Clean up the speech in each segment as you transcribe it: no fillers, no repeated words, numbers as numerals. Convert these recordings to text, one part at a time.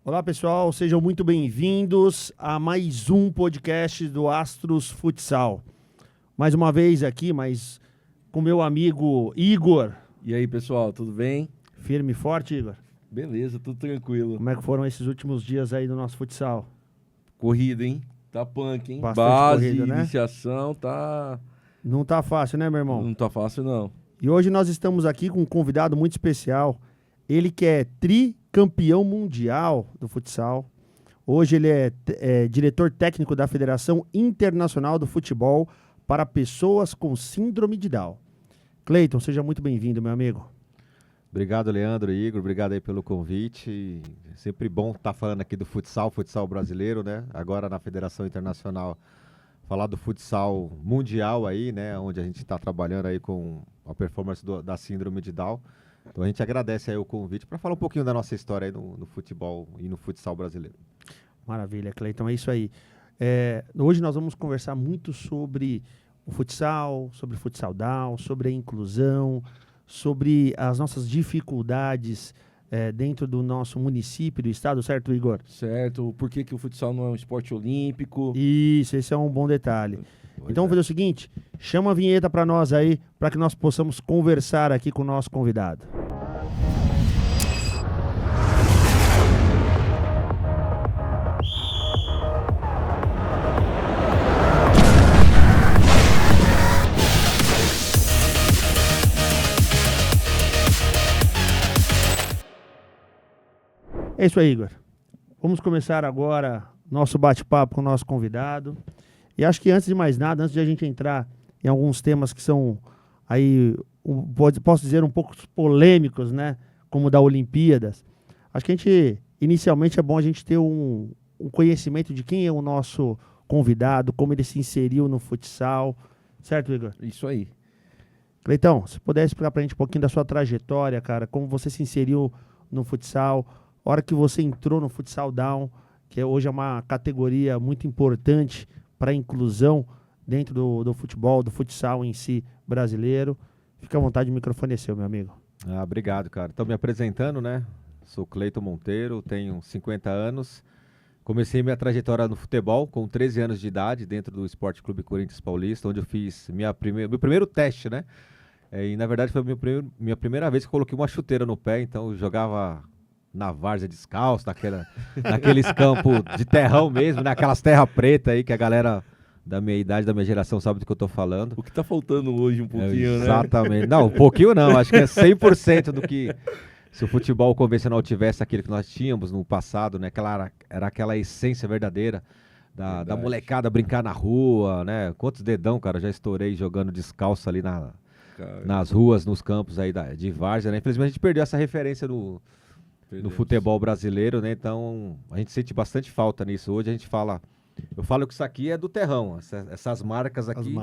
Olá pessoal, sejam muito bem-vindos a mais um podcast do Astros Futsal. Mais uma vez aqui, mas com meu amigo Igor. E aí pessoal, tudo bem? Firme e forte, Igor? Beleza, tudo tranquilo. Como é que foram esses últimos dias aí do nosso futsal? Corrida, hein? Tá punk, hein? Bastante Base, corrida, né? iniciação, tá... Não tá fácil, né, meu irmão? Não tá fácil, não. E hoje nós estamos aqui com um convidado muito especial. Ele que é tricampeão mundial do futsal. Hoje ele é diretor técnico da Federação Internacional do Futebol para Pessoas com Síndrome de Down. Cleiton, seja muito bem-vindo, meu amigo. Obrigado, Leandro e Igor. Obrigado aí pelo convite. É sempre bom estar falando aqui do futsal brasileiro, né? Agora na Federação Internacional, falar do futsal mundial aí, né? Onde a gente está trabalhando aí com a performance da Síndrome de Down. Então a gente agradece aí o convite para falar um pouquinho da nossa história aí no futebol e no futsal brasileiro. Maravilha, Cleiton, é isso aí. Hoje nós vamos conversar muito sobre o futsal down, sobre a inclusão, sobre as nossas dificuldades dentro do nosso município, do estado, certo, Igor? Certo, por que o futsal não é um esporte olímpico? Isso, esse é um bom detalhe. Então vamos fazer o seguinte, chama a vinheta para nós aí, para que nós possamos conversar aqui com o nosso convidado. É isso aí, Igor. Vamos começar agora nosso bate-papo com o nosso convidado. E acho que antes de mais nada, antes de a gente entrar em alguns temas que são aí, posso dizer, um pouco polêmicos, né? Como da Olimpíadas. Acho que inicialmente é bom a gente ter um conhecimento de quem é o nosso convidado, como ele se inseriu no futsal. Certo, Igor? Isso aí. Cleitão, se puder explicar pra gente um pouquinho da sua trajetória, cara, como você se inseriu no futsal, a hora que você entrou no futsal down, que hoje é uma categoria muito importante para a inclusão dentro do futebol, do futsal em si brasileiro. Fica à vontade, o microfone é seu, meu amigo. Obrigado, cara. Estou me apresentando, né? Sou Cleiton Monteiro, tenho 50 anos. Comecei minha trajetória no futebol com 13 anos de idade dentro do Esporte Clube Corinthians Paulista, onde eu fiz meu primeiro teste, né? E na verdade foi minha primeira vez que eu coloquei uma chuteira no pé, então eu jogava na várzea descalço, naqueles campos de terrão mesmo, né? Aquelas terra preta aí que a galera da minha idade, da minha geração sabe do que eu tô falando. O que tá faltando hoje um pouquinho, né? Exatamente. Não, um pouquinho não, acho que é 100% do que... Se o futebol convencional tivesse aquilo que nós tínhamos no passado, né? Era aquela essência verdadeira da molecada brincar na rua, né? Quantos dedão, cara, já estourei jogando descalço ali nas ruas, nos campos aí de várzea, né? Infelizmente a gente perdeu essa referência no futebol brasileiro, né? Então a gente sente bastante falta nisso. Hoje a gente eu falo que isso aqui é do terrão, essas marcas aqui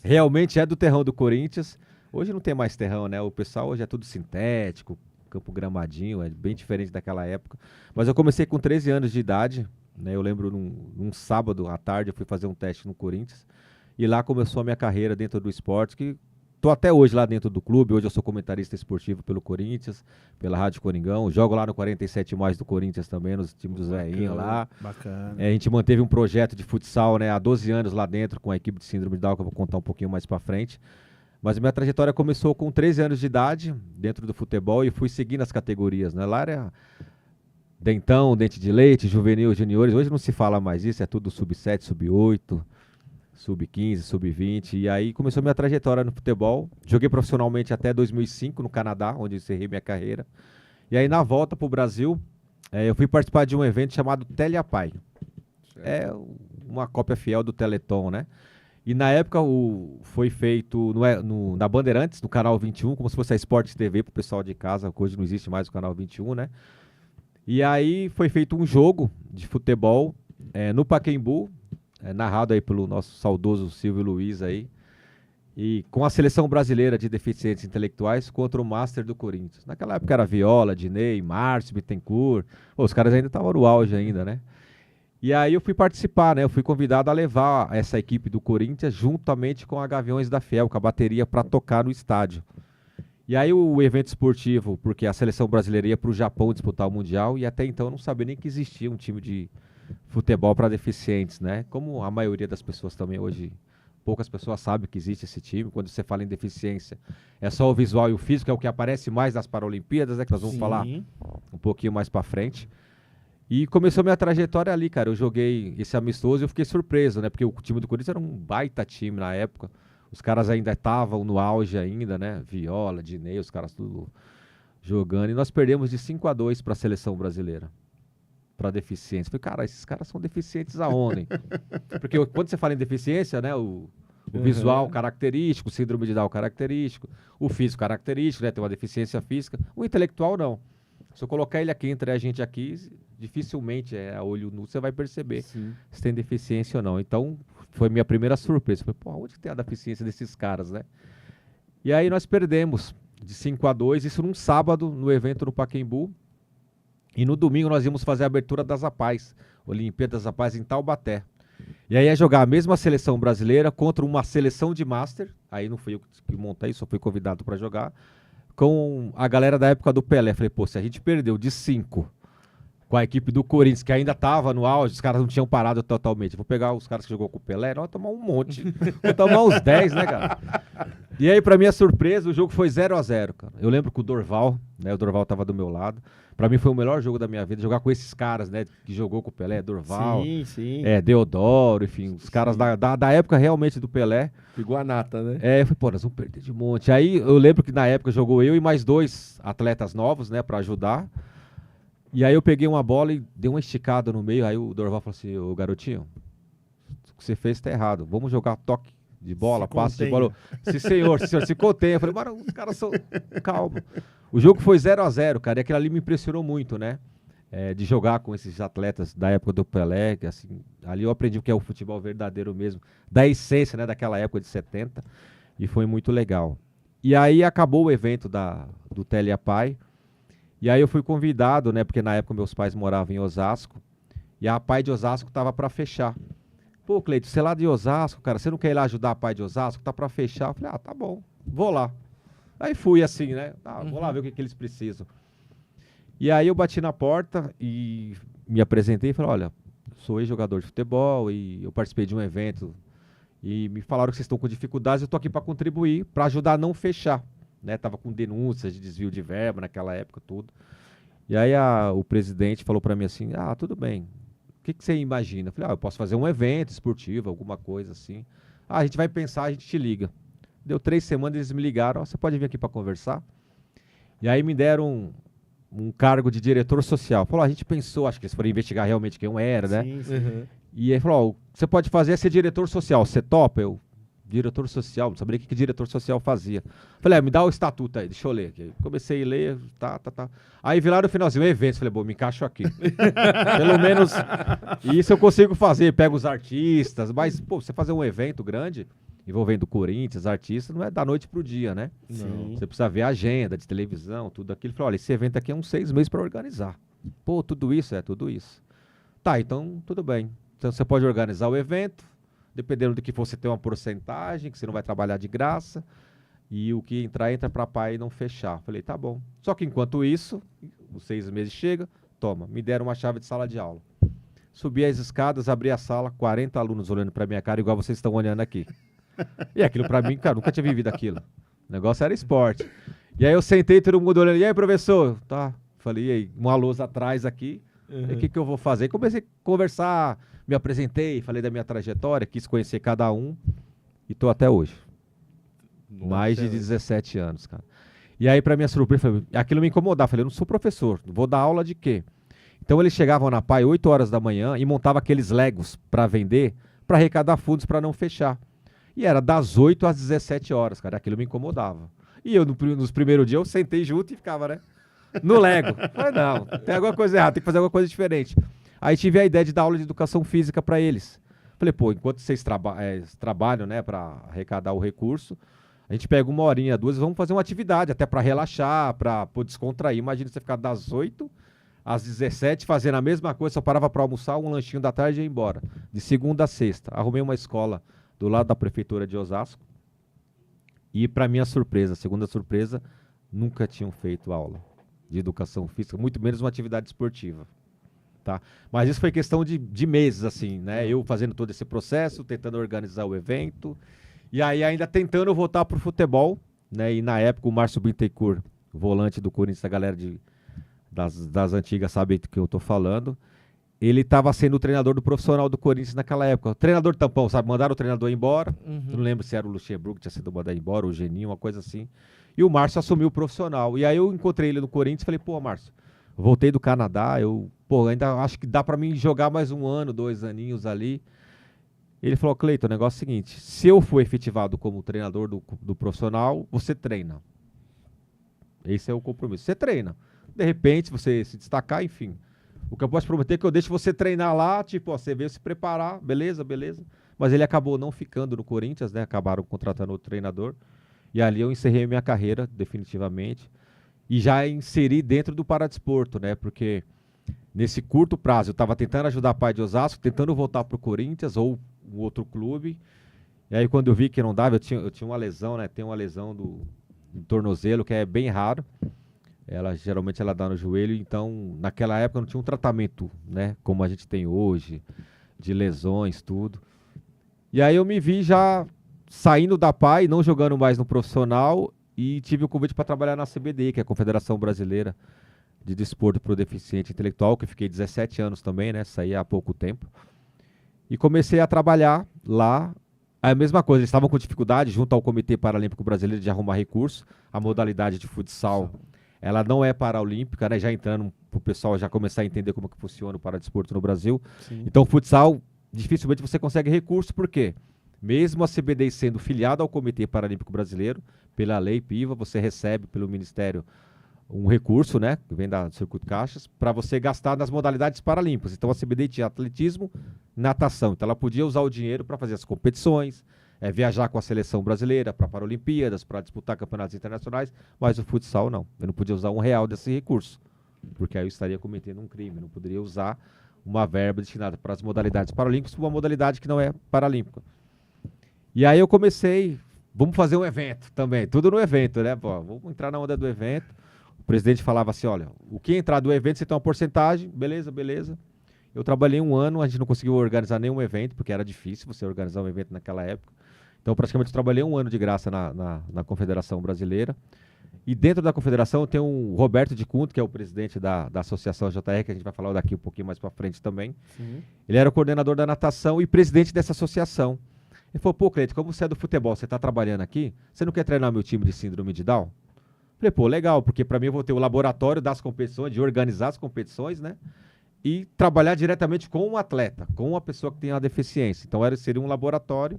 realmente é do terrão do Corinthians. Hoje não tem mais terrão, né? O pessoal hoje é tudo sintético, campo gramadinho, é bem diferente daquela época. Mas eu comecei com 13 anos de idade, né? Eu lembro num sábado à tarde eu fui fazer um teste no Corinthians e lá começou a minha carreira dentro do esporte, que tô até hoje lá dentro do clube. Hoje eu sou comentarista esportivo pelo Corinthians, pela Rádio Coringão. Jogo lá no 47 mais do Corinthians também, nos times dos velhinhos lá. Bacana. A gente manteve um projeto de futsal, né, há 12 anos lá dentro com a equipe de Síndrome de Down, que eu vou contar um pouquinho mais pra frente. Mas a minha trajetória começou com 13 anos de idade dentro do futebol e fui seguindo as categorias, né? Lá era dentão, dente de leite, juvenil, juniores. Hoje não se fala mais isso, é tudo sub-7, sub-8. Sub-15, sub-20, e aí começou minha trajetória no futebol. Joguei profissionalmente até 2005 no Canadá, onde encerrei minha carreira. E aí na volta pro Brasil, eu fui participar de um evento chamado Teleapai. É uma cópia fiel do Teleton, né? E na época foi feito na Bandeirantes, no canal 21, como se fosse a Sport TV pro pessoal de casa, que hoje não existe mais o canal 21, né? E aí foi feito um jogo de futebol no Pacaembu, narrado aí pelo nosso saudoso Silvio Luiz aí, e com a seleção brasileira de deficientes intelectuais contra o Master do Corinthians. Naquela época era Viola, Diney, Márcio, Bittencourt, os caras ainda estavam no auge ainda, né? E aí eu fui participar, né? Eu fui convidado a levar essa equipe do Corinthians juntamente com a Gaviões da Fiel, com a bateria para tocar no estádio. E aí o evento esportivo, porque a seleção brasileira ia para o Japão disputar o Mundial, e até então eu não sabia nem que existia um time de futebol para deficientes, né? Como a maioria das pessoas também hoje, poucas pessoas sabem que existe esse time. Quando você fala em deficiência, é só o visual e o físico, é o que aparece mais nas Paralimpíadas, né? Que nós vamos falar um pouquinho mais para frente. E começou minha trajetória ali, cara. Eu joguei esse amistoso e eu fiquei surpreso, né? Porque o time do Corinthians era um baita time na época. Os caras ainda estavam no auge ainda, né? Viola, Dinei, os caras tudo jogando. E nós perdemos de 5-2 para a seleção brasileira. Para deficientes. Falei, cara, esses caras são deficientes aonde? Porque quando você fala em deficiência, né? O visual característico, o síndrome de Down característico, o físico característico, né? Tem uma deficiência física. O intelectual não. Se eu colocar ele aqui entre a gente aqui, dificilmente a olho nu você vai perceber se tem deficiência ou não. Então, foi minha primeira surpresa. Falei, pô, onde que tem a deficiência desses caras, né? E aí nós perdemos de 5-2, isso num sábado, no evento no Pacaembu. E no domingo nós íamos fazer a abertura das APAES, Olimpíadas APAES em Taubaté. E aí ia jogar a mesma seleção brasileira contra uma seleção de Master. Aí não fui eu que montei, só fui convidado para jogar. Com a galera da época do Pelé. Falei, pô, se a gente perdeu de 5 com a equipe do Corinthians, que ainda tava no auge, os caras não tinham parado totalmente. Vou pegar os caras que jogou com o Pelé, nós vamos tomar um monte. Vou tomar uns 10, né, cara? E aí, pra minha surpresa, o jogo foi 0-0, cara. Eu lembro que o Dorval, né, o Dorval tava do meu lado. Pra mim foi o melhor jogo da minha vida, jogar com esses caras, né, que jogou com o Pelé, Dorval, Deodoro, enfim, os caras da época realmente do Pelé. Iguanata, né? Eu falei, pô, nós vamos perder de monte. Aí eu lembro que na época jogou eu e mais 2 atletas novos, né, pra ajudar. E aí eu peguei uma bola e dei uma esticada no meio, aí o Dorval falou assim, ô garotinho, o que você fez tá errado, vamos jogar toque de bola, passe de bola. Senhor, se contenha. Eu falei, mano, os caras são... Calma. O jogo foi 0-0, cara, e aquilo ali me impressionou muito, né? De jogar com esses atletas da época do Pelé, que assim, ali eu aprendi o que é o futebol verdadeiro mesmo, da essência, né, daquela época de 70, e foi muito legal. E aí acabou o evento do Teleapai, e aí eu fui convidado, né, porque na época meus pais moravam em Osasco, e a APAE de Osasco tava para fechar. Pô, Cleito, você é lá de Osasco, cara, você não quer ir lá ajudar a APAE de Osasco? Tá para fechar. Eu falei, tá bom, vou lá. Aí fui assim, né, vou lá ver o que eles precisam. E aí eu bati na porta e me apresentei e falei, olha, sou ex-jogador de futebol e eu participei de um evento e me falaram que vocês estão com dificuldades, eu tô aqui para contribuir, para ajudar a não fechar. Né, tava com denúncias de desvio de verba naquela época, tudo. E aí o presidente falou para mim assim, tudo bem, o que você imagina? Eu falei, eu posso fazer um evento esportivo, alguma coisa assim. A gente vai pensar, a gente te liga. Deu 3 semanas, eles me ligaram, você pode vir aqui para conversar? E aí me deram um cargo de diretor social. Falou, a gente pensou, acho que eles foram investigar realmente quem eu era, né? Sim. E aí falou, você pode fazer é ser diretor social, você topa? Eu, diretor social, não sabia o que diretor social fazia. Falei, me dá o estatuto aí, deixa eu ler aqui. Comecei a ler, tá. Aí vi lá no finalzinho, eventos, falei, bom, me encaixo aqui. Pelo menos isso eu consigo fazer, pego os artistas, mas, pô, você fazer um evento grande, envolvendo Corinthians, artistas, não é da noite pro dia, né? Não. Você precisa ver a agenda de televisão, tudo aquilo. Falei, olha, esse evento aqui é uns 6 meses para organizar. Pô, tudo isso? É, tudo isso. Tá, então, tudo bem. Então, você pode organizar o evento, dependendo do que for, você tem uma porcentagem, que você não vai trabalhar de graça, e o que entrar, entra para pai e não fechar. Falei, tá bom. Só que enquanto isso, os 6 meses chega, toma, me deram uma chave de sala de aula. Subi as escadas, abri a sala, 40 alunos olhando para minha cara, igual vocês estão olhando aqui. E aquilo para mim, cara, nunca tinha vivido aquilo. O negócio era esporte. E aí eu sentei, todo mundo olhando, e aí, professor? Tá. Falei, e aí, uma lousa atrás aqui, o que eu vou fazer? E comecei a conversar, me apresentei, falei da minha trajetória, quis conhecer cada um, e tô até hoje. Mais de 17 anos, cara. E aí, pra minha surpresa, aquilo me incomodava. Falei, eu não sou professor, vou dar aula de quê? Então eles chegavam na PAI 8 horas da manhã e montavam aqueles Legos para vender, para arrecadar fundos para não fechar. E era das 8 às 17 horas, cara. Aquilo me incomodava. E eu, nos primeiros dias, eu sentei junto e ficava, né? No Lego. Falei, não, tem alguma coisa errada, tem que fazer alguma coisa diferente. Aí tive a ideia de dar aula de educação física para eles. Falei, pô, enquanto vocês trabalham, né, para arrecadar o recurso, a gente pega 1 horinha, 2, vamos fazer uma atividade, até para relaxar, para descontrair. Imagina você ficar das 8 às 17 fazendo a mesma coisa, só parava para almoçar, um lanchinho da tarde e ia embora. De segunda a sexta. Arrumei uma escola do lado da prefeitura de Osasco. E para minha surpresa, segunda surpresa, nunca tinham feito aula de educação física, muito menos uma atividade esportiva. Tá? Mas isso foi questão de meses, assim, né? Eu fazendo todo esse processo, tentando organizar o evento, e aí ainda tentando voltar pro futebol, né? E na época o Márcio Bittencourt, volante do Corinthians, a galera das antigas sabe do que eu tô falando, ele estava sendo o treinador do profissional do Corinthians naquela época. O treinador tampão, sabe? Mandaram o treinador embora, não lembro se era o Luxemburgo que tinha sido mandado embora, ou o Geninho, uma coisa assim, e o Márcio assumiu o profissional. E aí eu encontrei ele no Corinthians e falei, pô, Márcio, voltei do Canadá, ainda acho que dá pra mim jogar mais 1 ano, 2 aninhos ali. Ele falou, Cleiton, o negócio é o seguinte, se eu for efetivado como treinador do profissional, você treina. Esse é o compromisso. Você treina. De repente, você se destacar, enfim. O que eu posso prometer é que eu deixo você treinar lá, tipo, ó, você veio se preparar, beleza. Mas ele acabou não ficando no Corinthians, né? Acabaram contratando outro treinador. E ali eu encerrei minha carreira, definitivamente. E já inseri dentro do paradesporto, né? Porque nesse curto prazo eu estava tentando ajudar a Pai de Osasco, tentando voltar para o Corinthians ou um outro clube. E aí quando eu vi que não dava, eu tinha uma lesão, né? Tem uma lesão do tornozelo, que é bem raro. Geralmente ela dá no joelho, então naquela época não tinha um tratamento, né? Como a gente tem hoje, de lesões, tudo. E aí eu me vi já saindo da PAI, não jogando mais no profissional, e tive o convite para trabalhar na CBDI, que é a Confederação Brasileira de Desporto para o Deficiente Intelectual, que eu fiquei 17 anos também, né? Saí há pouco tempo. E comecei a trabalhar lá. A mesma coisa, eles estavam com dificuldade, junto ao Comitê Paralímpico Brasileiro, de arrumar recursos. A modalidade de futsal, ela não é paraolímpica, né? Já entrando para o pessoal já começar a entender como que funciona o paradesporto no Brasil. Sim. Então, o futsal, dificilmente você consegue recurso, por quê? Mesmo a CBDI sendo filiada ao Comitê Paralímpico Brasileiro, pela lei PIVA, você recebe pelo Ministério um recurso, né, que vem da Circuito Caixas, para você gastar nas modalidades paralímpicas. Então a CBDI tinha atletismo, natação. Então ela podia usar o dinheiro para fazer as competições, viajar com a seleção brasileira para Paralimpíadas, para disputar campeonatos internacionais, mas o futsal não. Eu não podia usar R$1 desse recurso, porque aí eu estaria cometendo um crime. Não poderia usar uma verba destinada para as modalidades paralímpicas para uma modalidade que não é paralímpica. E aí eu comecei, vamos fazer um evento também, tudo no evento, né? Pô, vamos entrar na onda do evento. O presidente falava assim, olha, o que entrar do evento você tem uma porcentagem, beleza. Eu trabalhei 1 ano, a gente não conseguiu organizar nenhum evento, porque era difícil você organizar um evento naquela época. Então praticamente eu trabalhei 1 ano de graça na Confederação Brasileira. E dentro da Confederação tem o Roberto de Cunto, que é o presidente da Associação JR, que a gente vai falar daqui um pouquinho mais para frente também. Sim. Ele era o coordenador da natação e presidente dessa associação. Ele falou, pô, Cleiton, como você é do futebol, você está trabalhando aqui, você não quer treinar meu time de síndrome de Down? Falei, pô, legal, porque para mim eu vou ter o laboratório das competições, de organizar as competições, né? E trabalhar diretamente com um atleta, com uma pessoa que tem uma deficiência. Então seria um laboratório.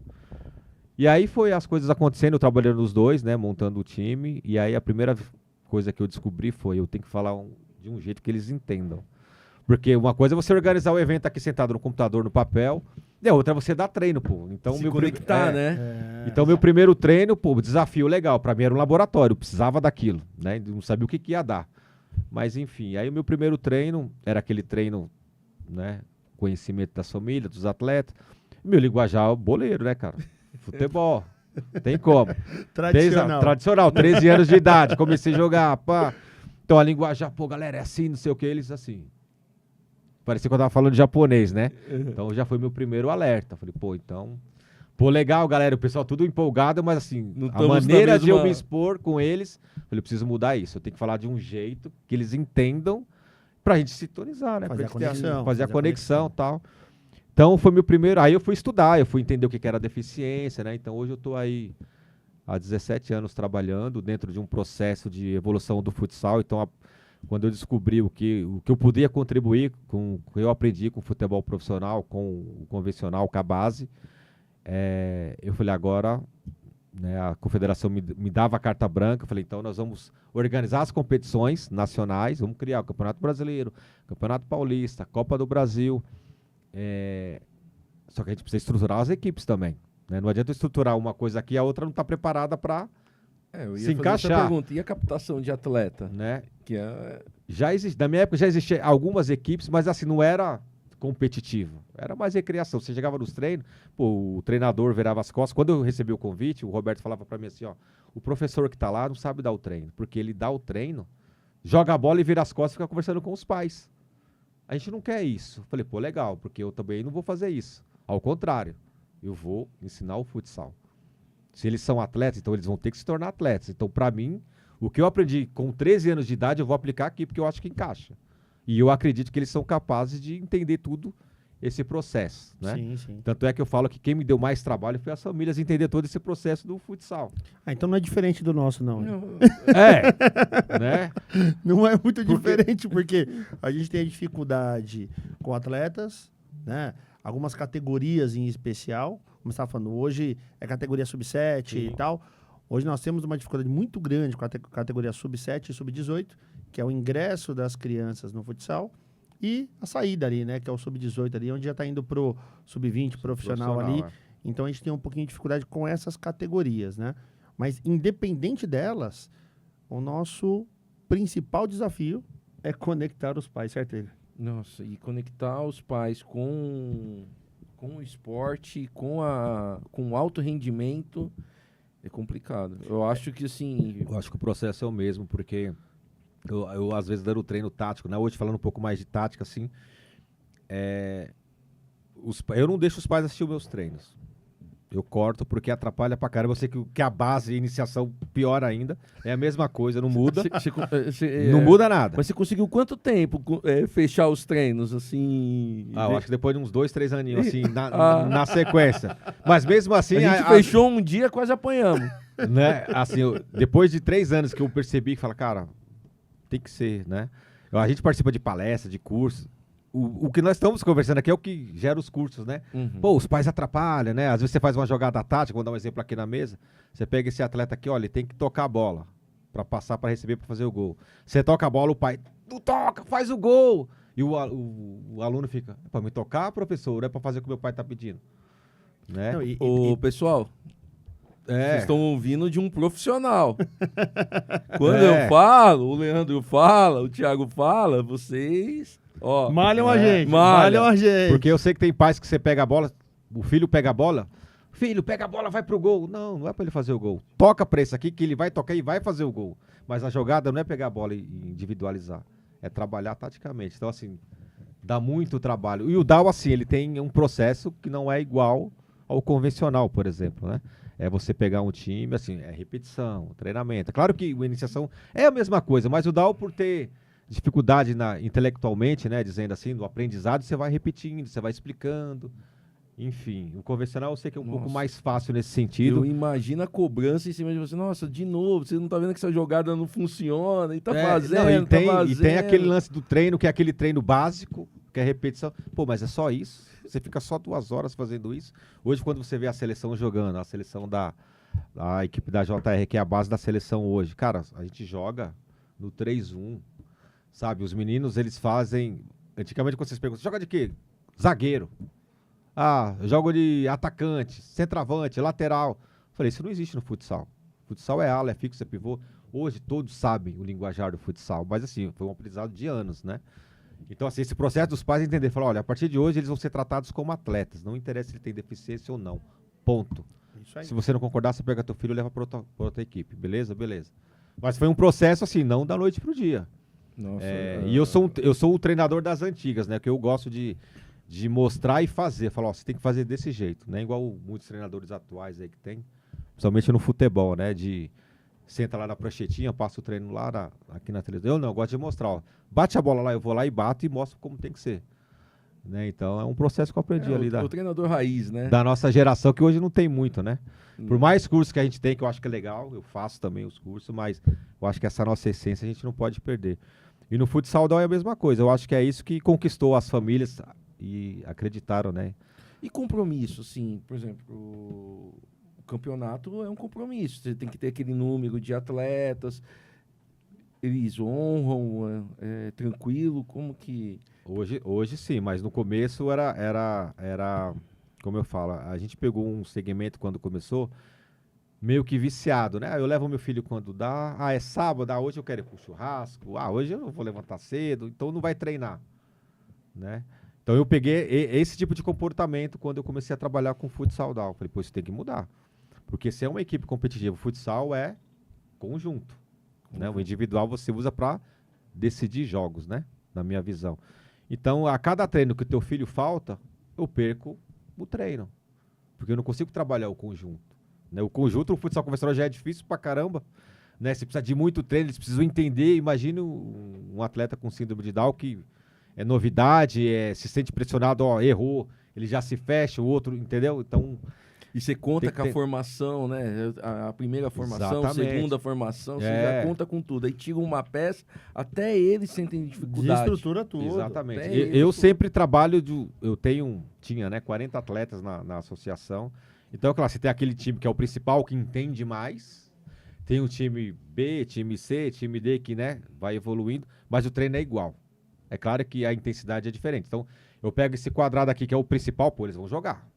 E aí foi as coisas acontecendo, eu trabalhando nos dois, né? Montando o time. E aí a primeira coisa que eu descobri foi, eu tenho que falar de um jeito que eles entendam. Porque uma coisa é você organizar o evento aqui sentado no computador, no papel, e a outra é você dar treino, pô. Então, se conectar, né? Então, meu primeiro treino, pô, desafio legal. Pra mim era um laboratório, eu precisava daquilo, né? Não sabia o que ia dar. Mas, enfim, aí o meu primeiro treino era aquele treino, né? Conhecimento das famílias, dos atletas. Meu linguajar boleiro, né, cara? Futebol. Tem como. Tradicional, 13 anos de idade, comecei a jogar, pá. Então, a linguajar, pô, galera, é assim, não sei o que, eles assim. Parecia que eu tava falando japonês, né? Então já foi meu primeiro alerta. Falei, pô, então... Pô, legal, galera, o pessoal tudo empolgado, mas assim, a maneira de eu me expor com eles, falei, eu preciso mudar isso. Eu tenho que falar de um jeito que eles entendam pra gente sintonizar, né? Fazer a conexão e tal. Então foi meu primeiro... Aí eu fui estudar, eu fui entender o que era deficiência, né? Então hoje eu tô aí há 17 anos trabalhando dentro de um processo de evolução do futsal. Então quando eu descobri o que eu podia contribuir com o que eu aprendi com o futebol profissional, com o convencional, com a base, eu falei, agora, né, a confederação me dava a carta branca, eu falei, então nós vamos organizar as competições nacionais, vamos criar o Campeonato Brasileiro, Campeonato Paulista, Copa do Brasil, só que a gente precisa estruturar as equipes também, né? Não adianta estruturar uma coisa aqui e a outra não está preparada para se encaixar. Essa pergunta. E a captação de atleta? Né? Que já existe, na minha época já existiam algumas equipes, mas assim, não era competitivo. Era mais recreação. Você chegava nos treinos, pô, o treinador virava as costas. Quando eu recebi o convite, o Roberto falava para mim assim, ó, o professor que tá lá não sabe dar o treino, porque ele dá o treino, joga a bola e vira as costas e fica conversando com os pais. A gente não quer isso. Falei, pô, legal, porque eu também não vou fazer isso. Ao contrário, eu vou ensinar o futsal. Se eles são atletas, então eles vão ter que se tornar atletas. Então, para mim, o que eu aprendi com 13 anos de idade, eu vou aplicar aqui, porque eu acho que encaixa. E eu acredito que eles são capazes de entender tudo esse processo, né? Sim, sim. Tanto é que eu falo que quem me deu mais trabalho foi as famílias entender todo esse processo do futsal. Então não é diferente do nosso, não. Né? Não é muito diferente, porque a gente tem dificuldade com atletas, né? Algumas categorias em especial, como você estava falando, hoje é categoria sub-7 e tal. Hoje nós temos uma dificuldade muito grande com a categoria sub-7 e sub-18, que é o ingresso das crianças no futsal, e a saída ali, né? Que é o sub-18 ali, onde já está indo pro sub-20 profissional ali. Então a gente tem um pouquinho de dificuldade com essas categorias, né? Mas independente delas, o nosso principal desafio é conectar os pais, certo, Igor? Nossa, e conectar os pais com o esporte, com o alto rendimento, é complicado. Eu acho que, assim... Eu acho que o processo é o mesmo, porque eu às vezes, dando treino tático, né? Hoje, falando um pouco mais de tática, assim, eu não deixo os pais assistir os meus treinos. Eu corto porque atrapalha pra caramba. Eu sei que a base, a iniciação, pior ainda. É a mesma coisa, não muda. Não muda nada. Mas você conseguiu quanto tempo fechar os treinos, assim? Eu acho que depois de uns 2, 3 aninhos, assim, na sequência. Mas mesmo assim... A gente fechou um dia, quase apanhamos. Né? Assim, depois de 3 anos que eu percebi, que fala, cara, tem que ser, né? A gente participa de palestras, de cursos. O que nós estamos conversando aqui é o que gera os cursos, né? Uhum. Pô, os pais atrapalham, né? Às vezes você faz uma jogada tática, vou dar um exemplo aqui na mesa. Você pega esse atleta aqui, olha, ele tem que tocar a bola pra passar, pra receber, pra fazer o gol. Você toca a bola, o pai, não toca, faz o gol. E o aluno fica, é pra me tocar, professor, é pra fazer o que meu pai tá pedindo. Né? Não, pessoal, vocês estão ouvindo de um profissional. Quando eu falo, o Leandro fala, o Thiago fala, vocês... Ó, malham a gente, malham a gente. Porque eu sei que tem pais que você pega a bola, o filho pega a bola, filho, pega a bola, vai pro gol. Não é pra ele fazer o gol. Toca pra esse aqui que ele vai tocar e vai fazer o gol. Mas a jogada não é pegar a bola e individualizar, é trabalhar taticamente. Então, assim, dá muito trabalho. E o DAO, assim, ele tem um processo que não é igual ao convencional, por exemplo, né? É você pegar um time, assim, é repetição, treinamento. Claro que a iniciação é a mesma coisa, mas o DAO, por ter dificuldade intelectualmente, né, dizendo assim, no aprendizado, você vai repetindo, você vai explicando, enfim. O convencional eu sei que é um pouco mais fácil nesse sentido. Eu imagino a cobrança em cima de você, nossa, de novo, você não tá vendo que essa jogada não funciona, e tá fazendo, e tem aquele lance do treino, que é aquele treino básico, que é repetição. Pô, mas é só isso? Você fica só 2 horas fazendo isso? Hoje, quando você vê a seleção jogando, a seleção da equipe da JR, que é a base da seleção hoje, cara, a gente joga no 3-1. Sabe, os meninos, eles fazem... Antigamente, quando vocês perguntam, joga de quê? Zagueiro. Eu jogo de atacante, centroavante, lateral. Falei, isso não existe no futsal. Futsal é ala, é fixo, é pivô. Hoje, todos sabem o linguajar do futsal. Mas, assim, foi um aprendizado de anos, né? Então, assim, esse processo dos pais entender. Falar, olha, a partir de hoje, eles vão ser tratados como atletas. Não interessa se ele tem deficiência ou não. Ponto. Isso aí. Se você não concordar, você pega teu filho e leva para outra equipe. Beleza? Beleza. Mas foi um processo, assim, não da noite pro dia. Nossa, E eu sou o treinador das antigas, né? Que eu gosto de mostrar e fazer. Falar, ó, você tem que fazer desse jeito, né? Igual muitos treinadores atuais aí que tem, principalmente no futebol, né? Senta lá na pranchetinha, passa o treino lá aqui na televisão. Eu não, eu gosto de mostrar, ó. Bate a bola lá, eu vou lá e bato e mostro como tem que ser. Né? Então é um processo que eu aprendi ali o treinador raiz, né? Da nossa geração, que hoje não tem muito, né? Por mais cursos que a gente tem, que eu acho que é legal, eu faço também os cursos, mas eu acho que essa nossa essência a gente não pode perder. E no futsal é a mesma coisa. Eu acho que é isso que conquistou as famílias e acreditaram, né? E compromisso, assim, por exemplo, o campeonato é um compromisso. Você tem que ter aquele número de atletas, eles honram, tranquilo, como que... Hoje sim, mas no começo era, como eu falo, a gente pegou um segmento quando começou, meio que viciado, né? Eu levo meu filho quando dá, é sábado, hoje eu quero ir pro churrasco, hoje eu não vou levantar cedo, então não vai treinar, né? Então eu peguei esse tipo de comportamento quando eu comecei a trabalhar com futsal. Eu falei, pô, isso tem que mudar. Porque se é uma equipe competitiva, o futsal é conjunto. Né? O individual você usa para decidir jogos, né? Na minha visão. Então, a cada treino que o teu filho falta, eu perco o treino. Porque eu não consigo trabalhar o conjunto. Né? O conjunto, o futsal convencional já é difícil pra caramba. Né? Você precisa de muito treino, eles precisam entender. Imagina um atleta com síndrome de Down que é novidade, se sente pressionado, ó, errou, ele já se fecha, o outro, entendeu? Então... E você conta com a formação, né? A primeira formação, a segunda formação, você já conta com tudo. Aí tira uma peça, até eles sentem dificuldade. Desestrutura tudo. Exatamente. Eu sempre trabalho, tinha, né, 40 atletas na associação. Então, claro, você tem aquele time que é o principal, que entende mais. Tem o time B, time C, time D, que, né, vai evoluindo. Mas o treino é igual. É claro que a intensidade é diferente. Então, eu pego esse quadrado aqui, que é o principal, pô, eles vão jogar.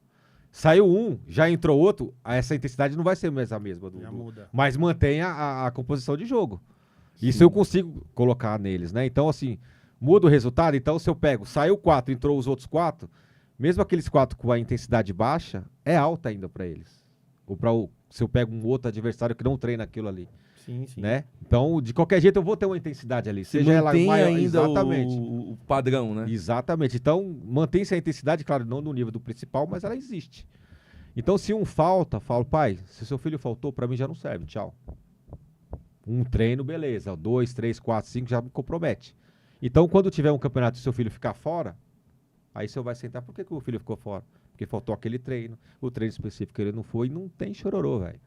Saiu um, já entrou outro, essa intensidade não vai ser mais a mesma. Muda. Mas mantém a composição de jogo. Sim. Isso eu consigo colocar neles, né? Então, assim, muda o resultado. Então, se eu pego, saiu 4, entrou os outros 4, mesmo aqueles 4 com a intensidade baixa, é alta ainda para eles. Ou se eu pego um outro adversário que não treina aquilo ali. Sim, sim. Né? Então, de qualquer jeito, eu vou ter uma intensidade ali. Você seja ela mantém maior, ainda exatamente. o padrão, né? Exatamente. Então, mantém-se a intensidade, claro, não no nível do principal, mas ela existe. Então, se um falta, falo, pai, se seu filho faltou, pra mim já não serve, tchau. Um treino, beleza. 2, 3, 4, 5 já me compromete. Então, quando tiver um campeonato e seu filho ficar fora, aí você vai sentar, por que o filho ficou fora? Porque faltou aquele treino, o treino específico ele não foi, e não tem chororô, velho.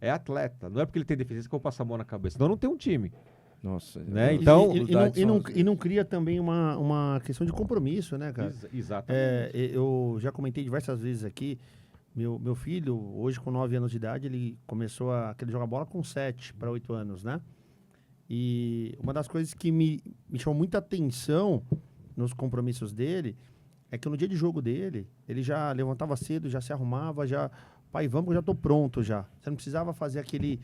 É atleta, não é porque ele tem deficiência que eu passo a mão na cabeça, senão não tem um time. Nossa. Né? Então, e não cria também uma questão de compromisso, né, cara? Exatamente. Eu já comentei diversas vezes aqui, meu filho, hoje com 9 anos de idade, ele começou a jogar bola com 7 para 8 anos, né? E uma das coisas que me chamou muita atenção nos compromissos dele é que no dia de jogo dele, ele já levantava cedo, já se arrumava, já... Pai, vamos que eu já tô pronto já. Você não precisava fazer aquele,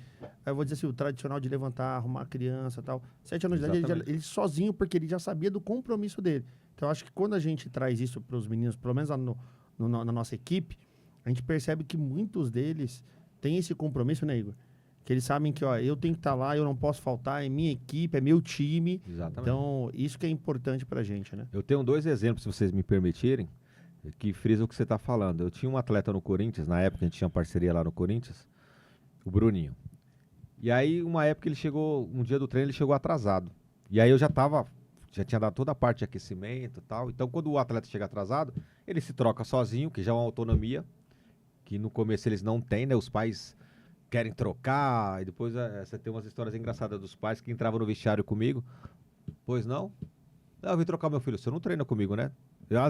eu vou dizer assim, o tradicional de levantar, arrumar a criança e tal. 7 anos de idade, ele sozinho, porque ele já sabia do compromisso dele. Então, eu acho que quando a gente traz isso para os meninos, pelo menos na nossa equipe, a gente percebe que muitos deles têm esse compromisso, né, Igor? Que eles sabem que, ó, eu tenho que estar lá, eu não posso faltar, é minha equipe, é meu time. Exatamente. Então, isso que é importante pra gente, né? Eu tenho 2 exemplos, se vocês me permitirem, que frisa o que você está falando. Eu tinha um atleta no Corinthians, na época a gente tinha parceria lá no Corinthians, o Bruninho. E aí, uma época ele chegou, um dia do treino ele chegou atrasado. E aí eu já tinha dado toda a parte de aquecimento e tal. Então, quando o atleta chega atrasado, ele se troca sozinho, que já é uma autonomia, que no começo eles não têm, né? Os pais querem trocar, e depois você tem umas histórias engraçadas dos pais que entravam no vestiário comigo. Pois não? Não, eu vim trocar meu filho. Você não treina comigo, né?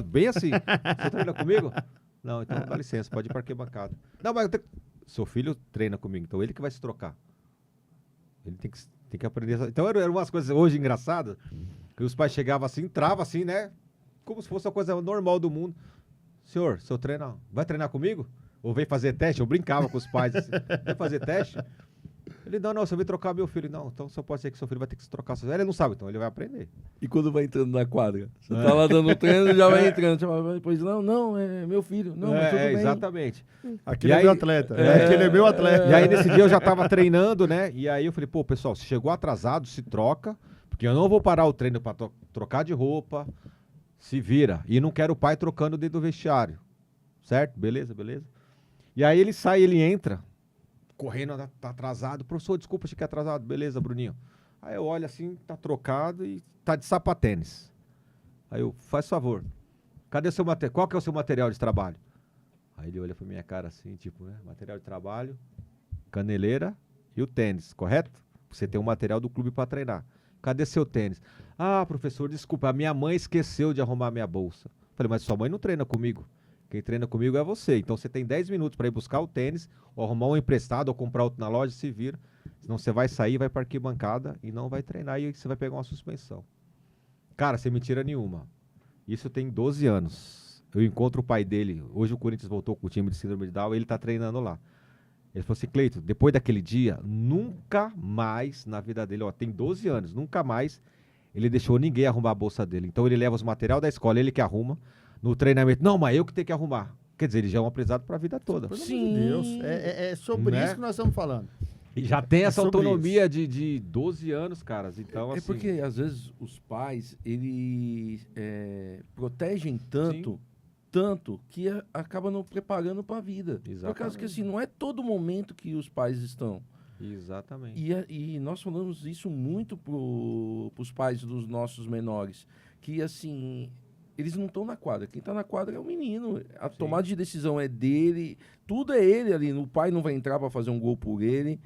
Bem assim. Você treina comigo? Não, então dá licença, pode ir para arquibancada. Não, mas seu filho treina comigo, então ele que vai se trocar. Ele tem que aprender. Então eram umas coisas hoje engraçadas, que os pais chegavam assim, entravam assim, né? Como se fosse uma coisa normal do mundo. Senhor, seu treino, vai treinar comigo? Ou vem fazer teste? Eu brincava com os pais assim, vai fazer teste? Ele, não, você veio trocar meu filho. Não, então só pode ser que seu filho vai ter que se trocar. Ele não sabe, então ele vai aprender. E quando vai entrando na quadra? Você tá lá dando treino, já vai entrando. Você fala, depois, não, é meu filho. Não, mas tudo bem. Exatamente. Aquele é meu atleta. Aquele é meu atleta. E aí nesse dia eu já tava treinando, né? E aí eu falei, pô, pessoal, se chegou atrasado, se troca, porque eu não vou parar o treino pra trocar de roupa, se vira. E não quero o pai trocando dentro do vestiário. Certo? Beleza. E aí ele sai, ele entra, correndo, tá atrasado. Professor, desculpa, achei que é atrasado. Beleza, Bruninho. Aí eu olho assim, tá trocado e tá de sapatênis. Aí eu, faz favor, cadê o seu material? Qual que é o seu material de trabalho? Aí ele olha pra minha cara assim, tipo, né? Material de trabalho, caneleira e o tênis, correto? Você tem um material do clube pra treinar. Cadê seu tênis? Ah, professor, desculpa, a minha mãe esqueceu de arrumar minha bolsa. Falei, mas sua mãe não treina comigo. Quem treina comigo é você. Então você tem 10 minutos para ir buscar o tênis, ou arrumar um emprestado, ou comprar outro na loja, se vira. Senão você vai sair, vai para arquibancada e não vai treinar e você vai pegar uma suspensão. Cara, sem mentira nenhuma. Isso tem 12 anos. Eu encontro o pai dele. Hoje o Corinthians voltou com o time de síndrome de Down e ele tá treinando lá. Ele falou assim, Cleito, depois daquele dia, nunca mais na vida dele, ó, tem 12 anos, nunca mais ele deixou ninguém arrumar a bolsa dele. Então ele leva os material da escola, ele que arruma. no treinamento. Não, mas eu que tenho que arrumar. Quer dizer, ele já é um aprendizado para a vida toda. Pelo amor Sim. de Deus. É sobre Né? isso que nós estamos falando. E já tem essa sobre autonomia de 12 anos, caras. Então, É assim, porque, às vezes, os pais, eles protegem tanto, que acaba não preparando para a vida. Por causa Exatamente. que, assim, não é todo momento que os pais estão. Exatamente. E nós falamos isso muito pros pais dos nossos menores, que, assim, eles não estão na quadra. Quem está na quadra é o menino. A tomada de decisão é dele, tudo é ele ali. O pai não vai entrar para fazer um gol por ele,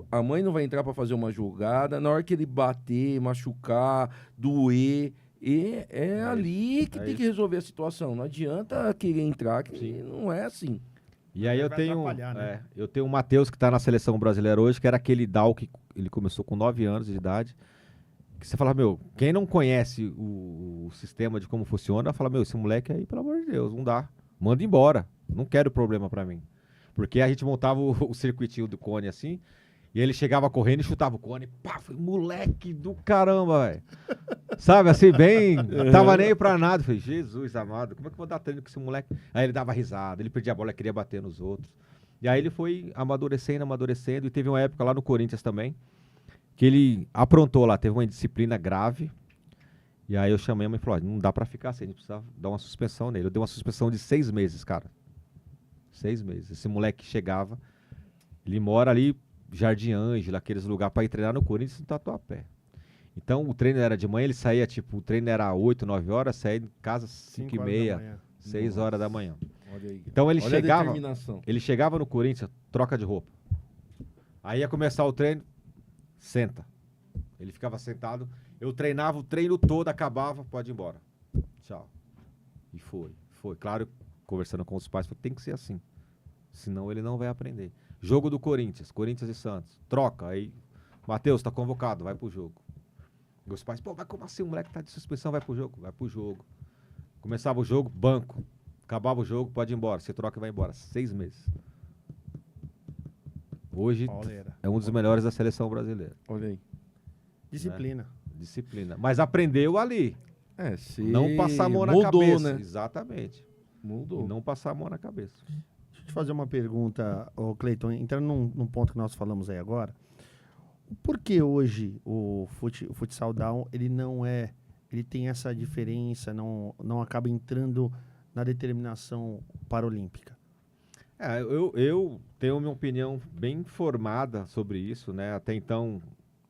a mãe não vai entrar para fazer uma jogada. Na hora que ele bater, machucar, doer, é ali que tem que resolver a situação. Não adianta querer entrar, que não é assim. E aí eu Vai tenho, atrapalhar, né? eu tenho o Matheus, que está na seleção brasileira hoje, que era aquele Dal que ele começou com 9 anos de idade. Que você fala, meu, quem não conhece o sistema de como funciona, fala, meu, esse moleque aí, pelo amor de Deus, não dá. Manda embora. Não quero problema pra mim. Porque a gente montava o circuitinho do cone assim, e ele chegava correndo e chutava o cone. Pá, falei, moleque do caramba, velho. Sabe, assim, bem. Tava nem aí pra nada. Falei, Jesus amado, como é que eu vou dar treino com esse moleque? Aí ele dava risada, ele perdia a bola, queria bater nos outros. E aí ele foi amadurecendo, e teve uma época lá no Corinthians também, que ele aprontou lá, teve uma indisciplina grave. E aí eu chamei a mãe e falei, não dá pra ficar assim, a gente precisa dar uma suspensão nele. Eu dei uma suspensão de 6 meses, cara. 6 meses. Esse moleque chegava, ele mora ali, Jardim Ângela, aqueles lugares pra ir treinar no Corinthians no Tatuapé. Então o treino era de manhã, ele saía, tipo, o treino era 8, 9 horas, saía de casa 5 e meia, 6 horas da manhã. Olha aí. Então ele Olha a chegava, determinação. ele chegava no Corinthians, troca de roupa. Aí ia começar o treino, senta. Ele ficava sentado, eu treinava o treino todo, acabava, pode ir embora. Tchau. E foi. Claro, conversando com os pais, falei, tem que ser assim. Senão ele não vai aprender. Jogo do Corinthians e Santos. Troca, aí, Matheus, tá convocado, vai pro jogo. E os pais, pô, mas como assim, o moleque tá de suspensão, vai pro jogo? Vai pro jogo. Começava o jogo, banco. Acabava o jogo, pode ir embora. Você troca e vai embora. 6 meses. Hoje Pauleira. é um dos melhores da seleção brasileira. Olha aí. Disciplina. Disciplina. Mas aprendeu ali. Se Não passar a mão na mudou, cabeça. né? Exatamente. Mudou. E não passar a mão na cabeça. Deixa eu te fazer uma pergunta, ô Cleiton, entrando num ponto que nós falamos aí agora. Por que hoje o futsal down, ele tem essa diferença, não acaba entrando na determinação paralímpica? Eu tenho minha opinião bem formada sobre isso, né? Até então,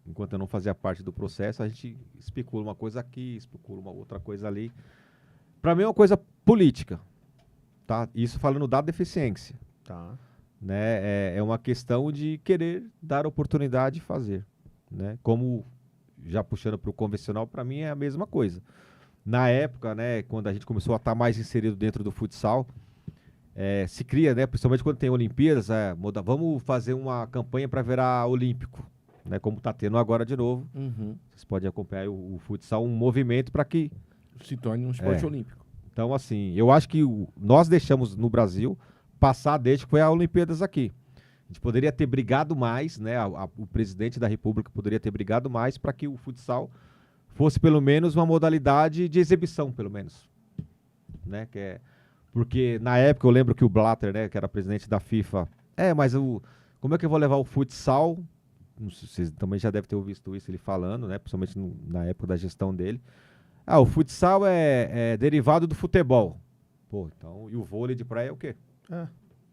enquanto eu não fazia parte do processo, a gente especula uma coisa aqui, especula uma outra coisa ali. Para mim é uma coisa política, tá? Isso falando da deficiência, Tá. né? É uma questão de querer dar oportunidade de fazer, né? Como já puxando para o convencional, para mim é a mesma coisa. Na época, né, quando a gente começou a estar mais inserido dentro do futsal, se cria, né, principalmente quando tem Olimpíadas, vamos fazer uma campanha para virar olímpico, né, como está tendo agora de novo. Uhum. Vocês podem acompanhar o futsal, um movimento para que... Se torne um esporte olímpico. Então, assim, eu acho que nós deixamos no Brasil passar desde que foi a Olimpíadas aqui. A gente poderia ter brigado mais, né, o presidente da República poderia ter brigado mais para que o futsal fosse pelo menos uma modalidade de exibição, pelo menos, né, porque na época eu lembro que o Blatter, né, que era presidente da FIFA, mas como é que eu vou levar o futsal? Não sei, vocês também já devem ter visto isso ele falando, né, principalmente na época da gestão dele. O futsal é derivado do futebol. Pô, então, e o vôlei de praia é o quê?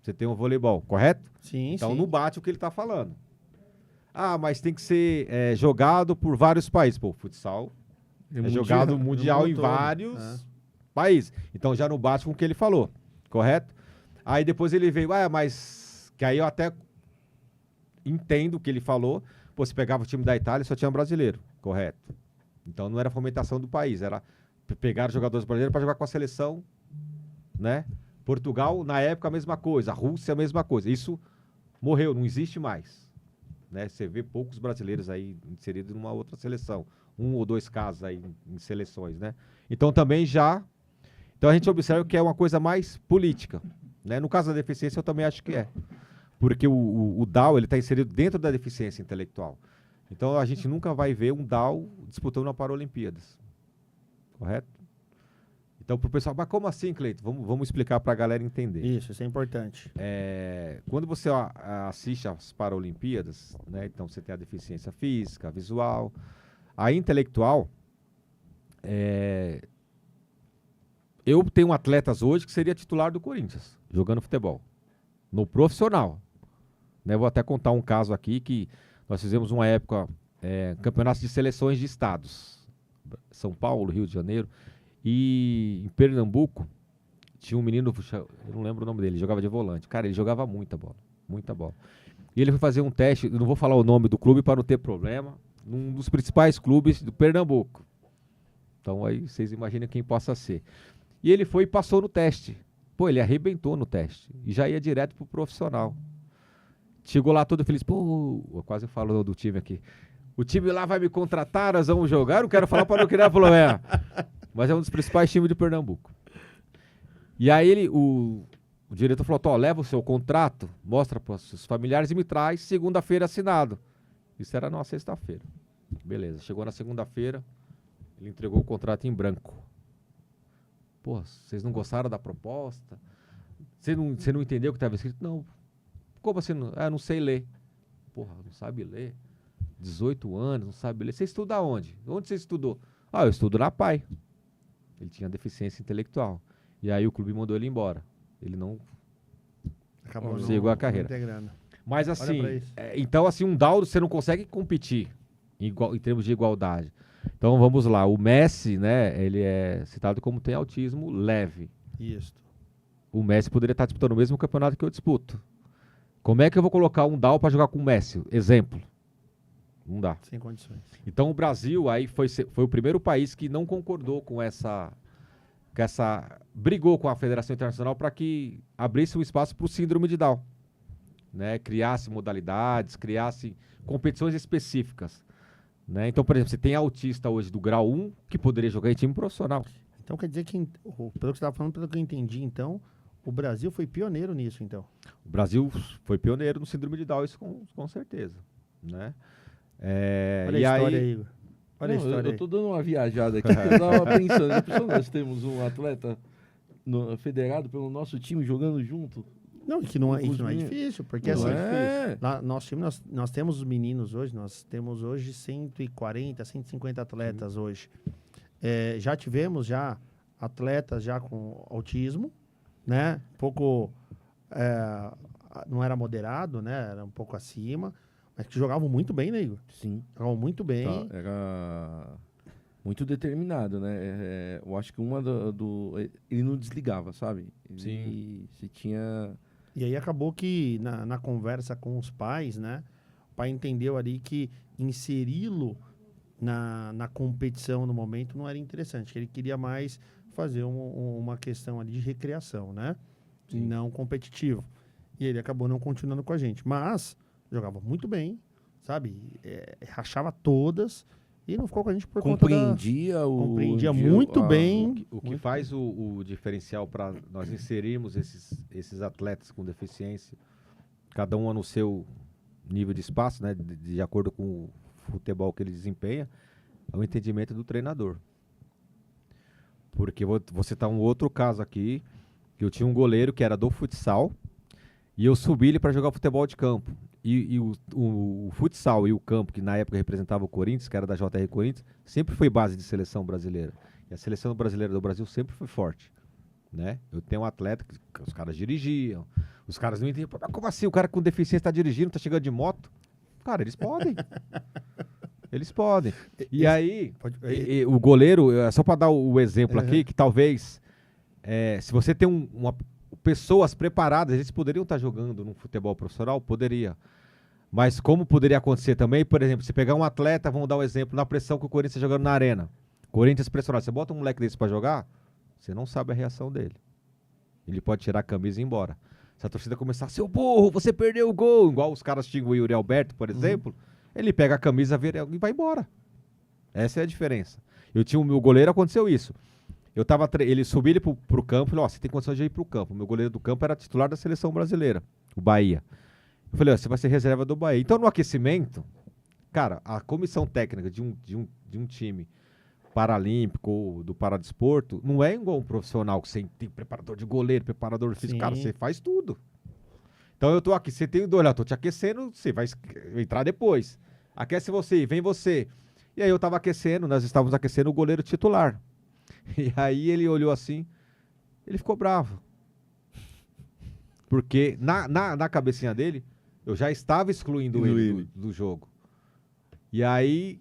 Você tem um voleibol, correto? Sim, Então sim. não bate o que ele está falando. Mas tem que ser jogado por vários países. Pô, o futsal é jogado mundial em vários países. Então já não bate com o que ele falou, correto? Aí depois ele veio, mas... Que aí eu até entendo o que ele falou. Pô, se pegava o time da Itália, só tinha um brasileiro, correto? Então não era fomentação do país, era pegar jogadores brasileiros para jogar com a seleção, né? Portugal, na época, a mesma coisa. A Rússia, a mesma coisa. Isso morreu, não existe mais. Né? Você vê poucos brasileiros aí inseridos numa outra seleção. 1 ou 2 casos aí em seleções, né? Então também já... Então a gente observa que é uma coisa mais política. Né? No caso da deficiência, eu também acho que é. Porque o DAO, ele está inserido dentro da deficiência intelectual. Então a gente nunca vai ver um DAO disputando uma Paralimpíadas. Correto? Então, pro pessoal, mas como assim, Cleiton? Vamos explicar para a galera entender. Isso é importante. Quando você assiste às Paralimpíadas, né? Então você tem a deficiência física, visual, a intelectual. Eu tenho atletas hoje que seria titular do Corinthians, jogando futebol, no profissional. Né? Vou até contar um caso aqui que nós fizemos uma época, campeonatos de seleções de estados. São Paulo, Rio de Janeiro. E em Pernambuco, tinha um menino, eu não lembro o nome dele, ele jogava de volante. Cara, ele jogava muita bola, muita bola. E ele foi fazer um teste, eu não vou falar o nome do clube para não ter problema, num dos principais clubes do Pernambuco. Então aí vocês imaginem quem possa ser. E ele foi e passou no teste. Pô, ele arrebentou no teste e já ia direto pro profissional. Chegou lá todo feliz, pô, eu quase falo do time aqui. O time lá vai me contratar, nós vamos jogar, eu não quero falar para não criar problema. Mas é um dos principais times de Pernambuco. E aí o diretor falou, ó, leva o seu contrato, mostra para os seus familiares e me traz segunda-feira assinado. Isso era numa sexta-feira. Beleza, chegou na segunda-feira, ele entregou o contrato em branco. Pô, vocês não gostaram da proposta? Você não entendeu o que estava escrito? Não. Como assim? Não sei ler. Porra, não sabe ler? 18 anos, não sabe ler. Você estuda onde? Onde você estudou? Eu estudo na PAI. Ele tinha deficiência intelectual. E aí o clube mandou ele embora. Ele não seguiu a carreira. Integrando. Mas assim, então assim, um Daldo você não consegue competir em termos de igualdade. Então vamos lá, o Messi, né, ele é citado como tem autismo leve. Isso. O Messi poderia estar disputando o mesmo campeonato que eu disputo. Como é que eu vou colocar um Daldo para jogar com o Messi? Exemplo. Não dá. Sem condições. Então o Brasil aí foi o primeiro país que não concordou com essa brigou com a Federação Internacional para que abrisse um espaço para o síndrome de Down, né? Criasse modalidades, criasse competições específicas, né? Então, por exemplo, você tem autista hoje do grau 1 que poderia jogar em time profissional. Então quer dizer que, pelo que você estava falando, pelo que eu entendi, então, o Brasil foi pioneiro nisso, então. O Brasil foi pioneiro no síndrome de Down, isso com certeza, né? Olha a história aí, Igor. Olha a história eu tô dando uma viajada aqui, eu tava pensando, nós temos um atleta federado pelo nosso time jogando junto. Não, que não é difícil, porque assim, é. nosso time, nós temos os meninos hoje, nós temos hoje 140, 150 atletas hoje. Já tivemos atletas já com autismo, né? Um pouco, não era moderado, né? Era um pouco acima, mas que jogavam muito bem, né, Igor? Sim. Jogavam muito bem. Tá, era muito determinado, né? Eu acho que ele não desligava, sabe? Sim. Se tinha... E aí acabou que na conversa com os pais, né? O pai entendeu ali que inseri-lo na competição no momento não era interessante, que ele queria mais fazer uma questão ali de recreação, né? Sim. Não competitivo. E ele acabou não continuando com a gente. Mas jogava muito bem, sabe? Rachava todas e não ficou com a gente por compreendia compreendia muito bem. O que faz o diferencial para nós inserirmos esses atletas com deficiência, cada um no seu nível de espaço, né? De acordo com o futebol que ele desempenha, é o entendimento do treinador. Porque vou citar um outro caso aqui, que eu tinha um goleiro que era do futsal, e eu subi ele para jogar futebol de campo. E o futsal e o campo, que na época representava o Corinthians, que era da JR Corinthians, sempre foi base de seleção brasileira. E a seleção brasileira do Brasil sempre foi forte, né? Eu tenho um atleta que os caras dirigiam, os caras não entendiam. Como assim? O cara com deficiência está dirigindo, está chegando de moto? Cara, eles podem. Eles podem. E aí, o goleiro, só para dar o exemplo aqui, que talvez, se você tem pessoas preparadas, eles poderiam estar jogando num futebol profissional? Poderia. Mas como poderia acontecer também, por exemplo, se pegar um atleta, vamos dar um exemplo, na pressão que o Corinthians está jogando na arena. Corinthians pressionado, você bota um moleque desse para jogar, você não sabe a reação dele. Ele pode tirar a camisa e ir embora. Se a torcida começar, seu burro, você perdeu o gol, igual os caras xingam o Yuri Alberto, por exemplo, ele pega a camisa, vira e vai embora. Essa é a diferença. O meu goleiro, aconteceu isso. Ele subiu ele pro campo, falou, você tem condição de ir pro campo. O meu goleiro do campo era titular da seleção brasileira, o Bahia. Eu falei, você vai ser reserva do Bahia. Então, no aquecimento, cara, a comissão técnica de um time paralímpico ou do paradesporto, não é igual um profissional que você tem preparador de goleiro, preparador físico. Sim. Cara, você faz tudo. Então eu tô aqui, você tem dois, eu tô te aquecendo, você vai entrar depois. Aquece você, vem você. E aí eu tava aquecendo, nós estávamos aquecendo o goleiro titular. E aí ele olhou assim, ele ficou bravo. Porque na cabecinha dele, eu já estava excluindo ele do jogo. E aí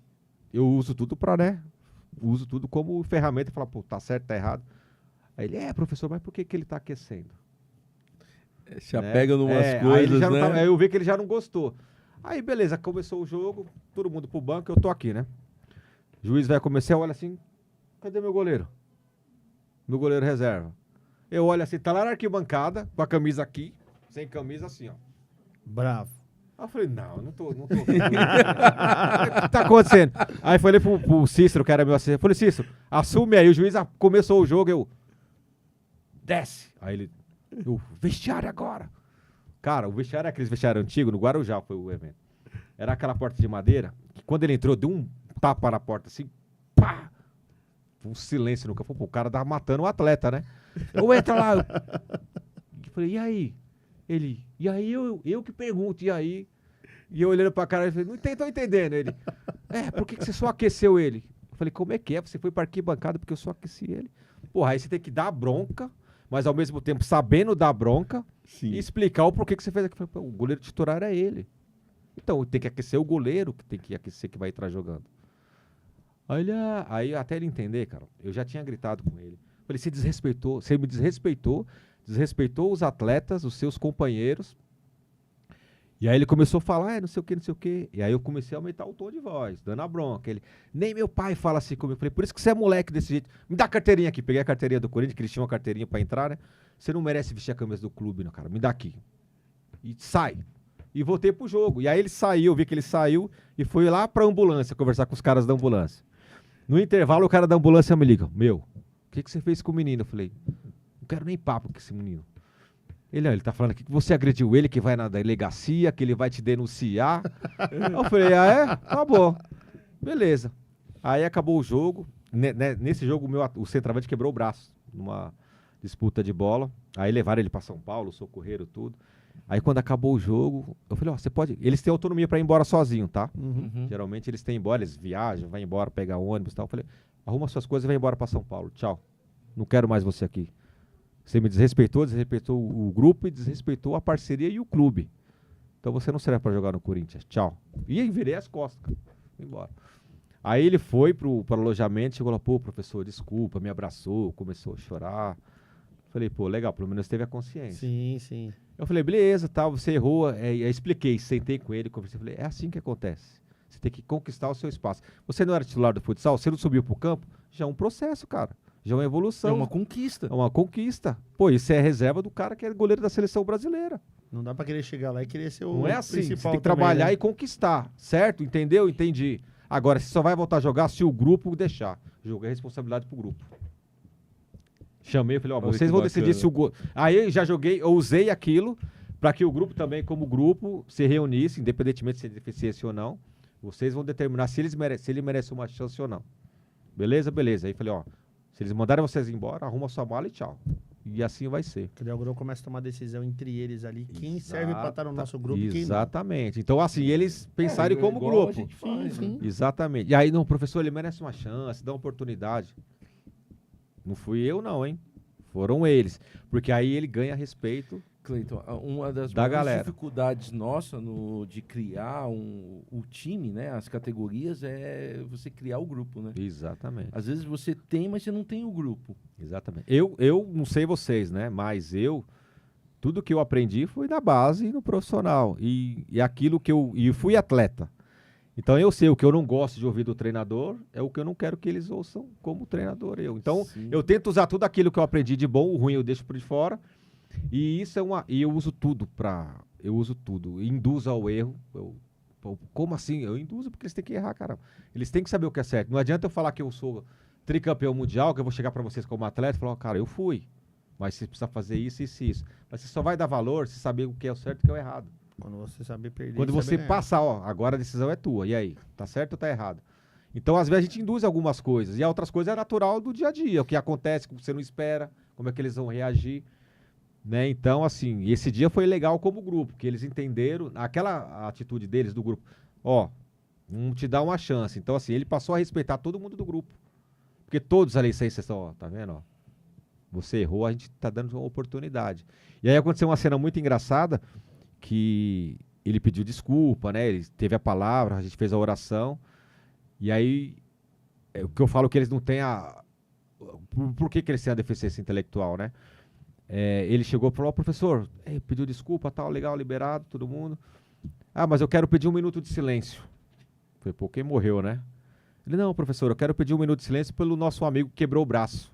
eu uso tudo pra, né? Uso tudo como ferramenta e falo, pô, tá certo, tá errado. Aí ele, professor, mas por que ele tá aquecendo? Já Né? pega numas Aí coisas, ele já não né? tava- aí eu vi que ele já não gostou. Aí beleza, começou o jogo, todo mundo pro banco, eu tô aqui, né? O juiz vai começar, olha assim, cadê meu goleiro? Meu goleiro reserva. Eu olho assim, tá lá na arquibancada, com a camisa aqui, sem camisa assim, ó. Bravo. Aí eu falei, não tô. O que tá acontecendo? Aí falei pro Cícero, que era meu assistente, falei, Cícero, assume aí, o juiz começou o jogo, eu, desce. Aí ele, vestiário agora. Cara, o vestiário é aqueles vestiário antigo, no Guarujá foi o evento. Era aquela porta de madeira, que quando ele entrou, deu um tapa na porta assim, pá! Um silêncio no campo, pô, o cara tava matando o atleta, né? Eu entra lá. Eu falei, e aí? Ele, e aí eu que pergunto, e aí? E eu olhando pra cara, ele falei, não tô entendendo. Ele, por que você só aqueceu ele? Eu falei, como é que é? Você foi pra arquibancada porque eu só aqueci ele. Porra, aí você tem que dar bronca, mas ao mesmo tempo sabendo dar bronca. Sim. E explicar o porquê que você fez aquilo. O goleiro titular é ele. Então, tem que aquecer o goleiro, que tem que aquecer, que vai entrar jogando. Aí até ele entender, cara, eu já tinha gritado com ele. Falei, você me desrespeitou os atletas, os seus companheiros. E aí ele começou a falar, não sei o que. E aí eu comecei a aumentar o tom de voz, dando a bronca. Ele, nem meu pai fala assim comigo. Eu falei, por isso que você é moleque desse jeito. Me dá a carteirinha aqui. Peguei a carteirinha do Corinthians, que eles tinham uma carteirinha pra entrar, né? Você não merece vestir a camisa do clube, não, cara. Me dá aqui. E sai. E voltei pro jogo. E aí ele saiu, eu vi que ele saiu e foi lá pra ambulância, conversar com os caras da ambulância. No intervalo, o cara da ambulância me liga. Meu, o que você fez com o menino? Eu falei, não quero nem papo com esse menino. Ele tá falando aqui que você agrediu ele, que vai na delegacia, que ele vai te denunciar. Eu falei, Tá bom. Beleza. Aí acabou o jogo. Nesse jogo, o centroavante quebrou o braço numa disputa de bola. Aí levaram ele pra São Paulo, socorreram tudo. Aí quando acabou o jogo, eu falei, você pode... Eles têm autonomia pra ir embora sozinho, tá? Uhum. Geralmente eles têm embora, eles viajam, vai embora, pegar ônibus e tal. Eu falei, arruma suas coisas e vai embora pra São Paulo. Tchau. Não quero mais você aqui. Você me desrespeitou o grupo e desrespeitou a parceria e o clube. Então você não serve pra jogar no Corinthians. Tchau. E aí virei as costas, cara. Fui embora. Aí ele foi pro alojamento, chegou lá, pô, professor, desculpa, me abraçou, começou a chorar. Falei, pô, legal, pelo menos teve a consciência. Sim, sim. Eu falei, beleza, tá, você errou. Aí expliquei, sentei com ele, conversei, falei, é assim que acontece. Você tem que conquistar o seu espaço. Você não era titular do futsal, você não subiu pro campo, já é um processo, cara. Já é uma evolução. É uma conquista. É uma conquista. Pô, isso é reserva do cara que é goleiro da seleção brasileira. Não dá pra querer chegar lá e querer ser o Não é assim. Você principal tem que também, trabalhar né? e conquistar, certo? Entendeu? Entendi. Agora, você só vai voltar a jogar se o grupo deixar. Jogo é responsabilidade pro grupo. Chamei, falei, Olha vocês que vão bacana. decidir se o gol... Aí já joguei, eu usei aquilo para que o grupo também, como grupo, se reunisse, independentemente de ser deficiência ou não. Vocês vão determinar se ele merece uma chance ou não. Beleza? Beleza. Aí falei, se eles mandarem vocês embora, arruma sua mala e tchau. E assim vai ser. Porque daí o grupo começa a tomar decisão entre eles ali. Quem serve pra estar no nosso grupo e quem não. Exatamente. Então, assim, eles pensarem como igual a grupo. gente faz, né? Exatamente. E aí, não, professor, ele merece uma chance, dá uma oportunidade. Não fui eu, não, hein? Foram eles. Porque aí ele ganha respeito. Cleiton, uma das Da maiores galera. dificuldades nossa de criar o time, né? As categorias, é você criar o grupo, né? Exatamente. Às vezes você tem, mas você não tem o grupo. Exatamente. Eu não sei vocês, né? Mas tudo que eu aprendi foi na base e no profissional. E aquilo que eu fui atleta. Então eu sei o que eu não gosto de ouvir do treinador, é o que eu não quero que eles ouçam como treinador eu. Então Sim. eu tento usar tudo aquilo que eu aprendi de bom, o ruim eu deixo por de fora. E isso e eu uso tudo eu uso tudo, induzo ao erro. Como assim? Eu induzo porque eles têm que errar, caramba. Eles têm que saber o que é certo. Não adianta eu falar que eu sou tricampeão mundial, que eu vou chegar pra vocês como atleta e falar, cara, eu fui. Mas você precisa fazer isso, isso e isso. Mas você só vai dar valor se saber o que é o certo e o que é o errado. Quando você saber perder. Quando saber você ganhar. passar, agora a decisão é tua. E aí? Tá certo ou tá errado? Então, às vezes, a gente induz algumas coisas. E outras coisas é natural do dia a dia. O que acontece, o que você não espera, como é que eles vão reagir. Né? Então, assim, esse dia foi legal como grupo, que eles entenderam aquela atitude deles, do grupo. Ó, vamos te dar uma chance. Então, assim, ele passou a respeitar todo mundo do grupo. Porque todos ali, sem exceção, ó, tá vendo? Ó, você errou, a gente tá dando uma oportunidade. E aí aconteceu uma cena muito engraçada, que ele pediu desculpa, né? Ele teve a palavra, a gente fez a oração. E aí, o que eu falo que eles não têm a... Por que eles têm a deficiência intelectual, né? Ele chegou e falou, professor, pediu desculpa, tal, legal, liberado, todo mundo. Ah, mas eu quero pedir 1 minuto de silêncio. Falei, pô, quem morreu, né? Ele, não, professor, eu quero pedir 1 minuto de silêncio pelo nosso amigo que quebrou o braço.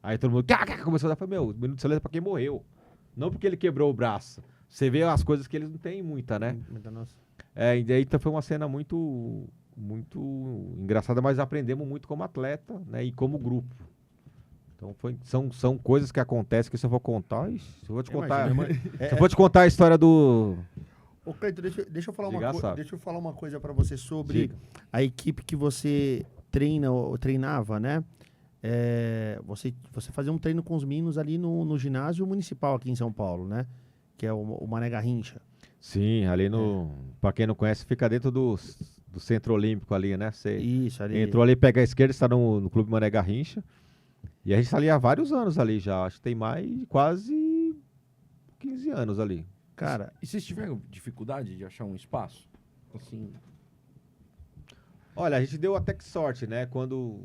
Aí todo mundo começou a falar, 1 minuto de silêncio é pra quem morreu. Não porque ele quebrou o braço. Você vê as coisas que eles não têm muita, né? E daí então foi uma cena muito engraçada, mas aprendemos muito como atleta, né? E como grupo. Então são coisas que acontecem que se eu vou contar, se eu vou te contar, se eu vou te contar a história do... Ô, Cleiton, deixa eu falar uma coisa para você sobre a equipe que você treinava, né? Você fazia um treino com os meninos ali no ginásio municipal aqui em São Paulo, né? Que é o Mané Garrincha. Sim, ali para quem não conhece, fica dentro do Centro Olímpico ali, né? Você Isso, ali. entrou ali, pega a esquerda, está no Clube Mané Garrincha. E a gente está ali há vários anos ali já. Acho que tem mais de quase 15 anos ali. Cara, e vocês tiveram dificuldade de achar um espaço? Assim... Olha, a gente deu até que sorte, né? Quando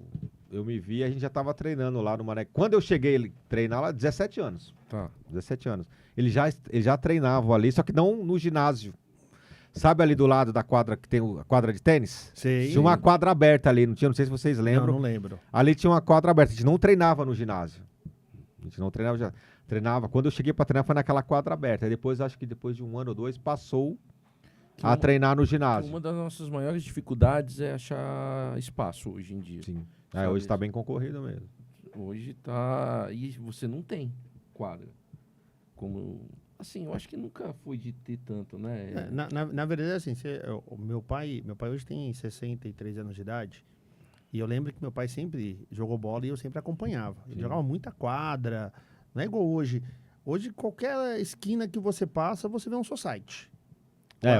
eu me vi, a gente já estava treinando lá no Mané. Quando eu cheguei a treinar lá, 17 anos. Tá. 17 anos. Eles já treinavam ali, só que não no ginásio. Sabe ali do lado da quadra, que tem a quadra de tênis? Sim. Tinha uma quadra aberta ali, não sei se vocês lembram. Não lembro. Ali tinha uma quadra aberta, a gente não treinava no ginásio. A gente não treinava, treinava. Quando eu cheguei para treinar foi naquela quadra aberta. Aí depois, acho que depois de 1 ano ou 2, passou a treinar no ginásio. Uma das nossas maiores dificuldades é achar espaço hoje em dia. Sim. Hoje está bem concorrido mesmo. Hoje tá... E você não tem quadra. Como... Assim, eu acho que nunca foi de ter tanto, né? Na verdade, assim, o meu pai hoje tem 63 anos de idade. E eu lembro que meu pai sempre jogou bola e eu sempre acompanhava. Ele jogava muita quadra. Não é igual hoje. Hoje, qualquer esquina que você passa, você vê um society.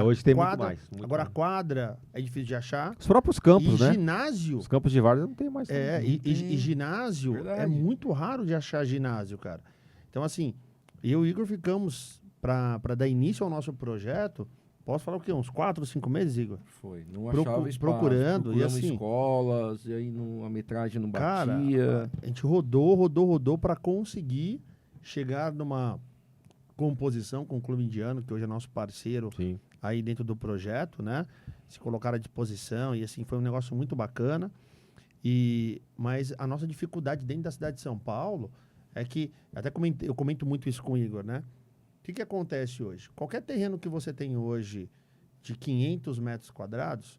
Hoje tem quadra, muito mais. Agora, a quadra é difícil de achar. Os próprios campos, né? Ginásio... Os campos de várzea não tem mais. E ginásio Verdade. é muito raro de achar ginásio, cara. Então, assim, eu e o Igor ficamos, para dar início ao nosso projeto, posso falar o quê? Uns 4 ou 5 meses, Igor? Foi. Não achava espaço. Procurando. E assim, escolas, e aí a metragem não cara, batia. a gente rodou para conseguir chegar numa composição com o Clube Indiano, que hoje é nosso parceiro. Sim. Aí dentro do projeto, né? Se colocaram à disposição e assim, foi um negócio muito bacana. Mas a nossa dificuldade dentro da cidade de São Paulo é que, eu comento muito isso com o Igor, né? O que acontece hoje? Qualquer terreno que você tem hoje de 500 metros quadrados,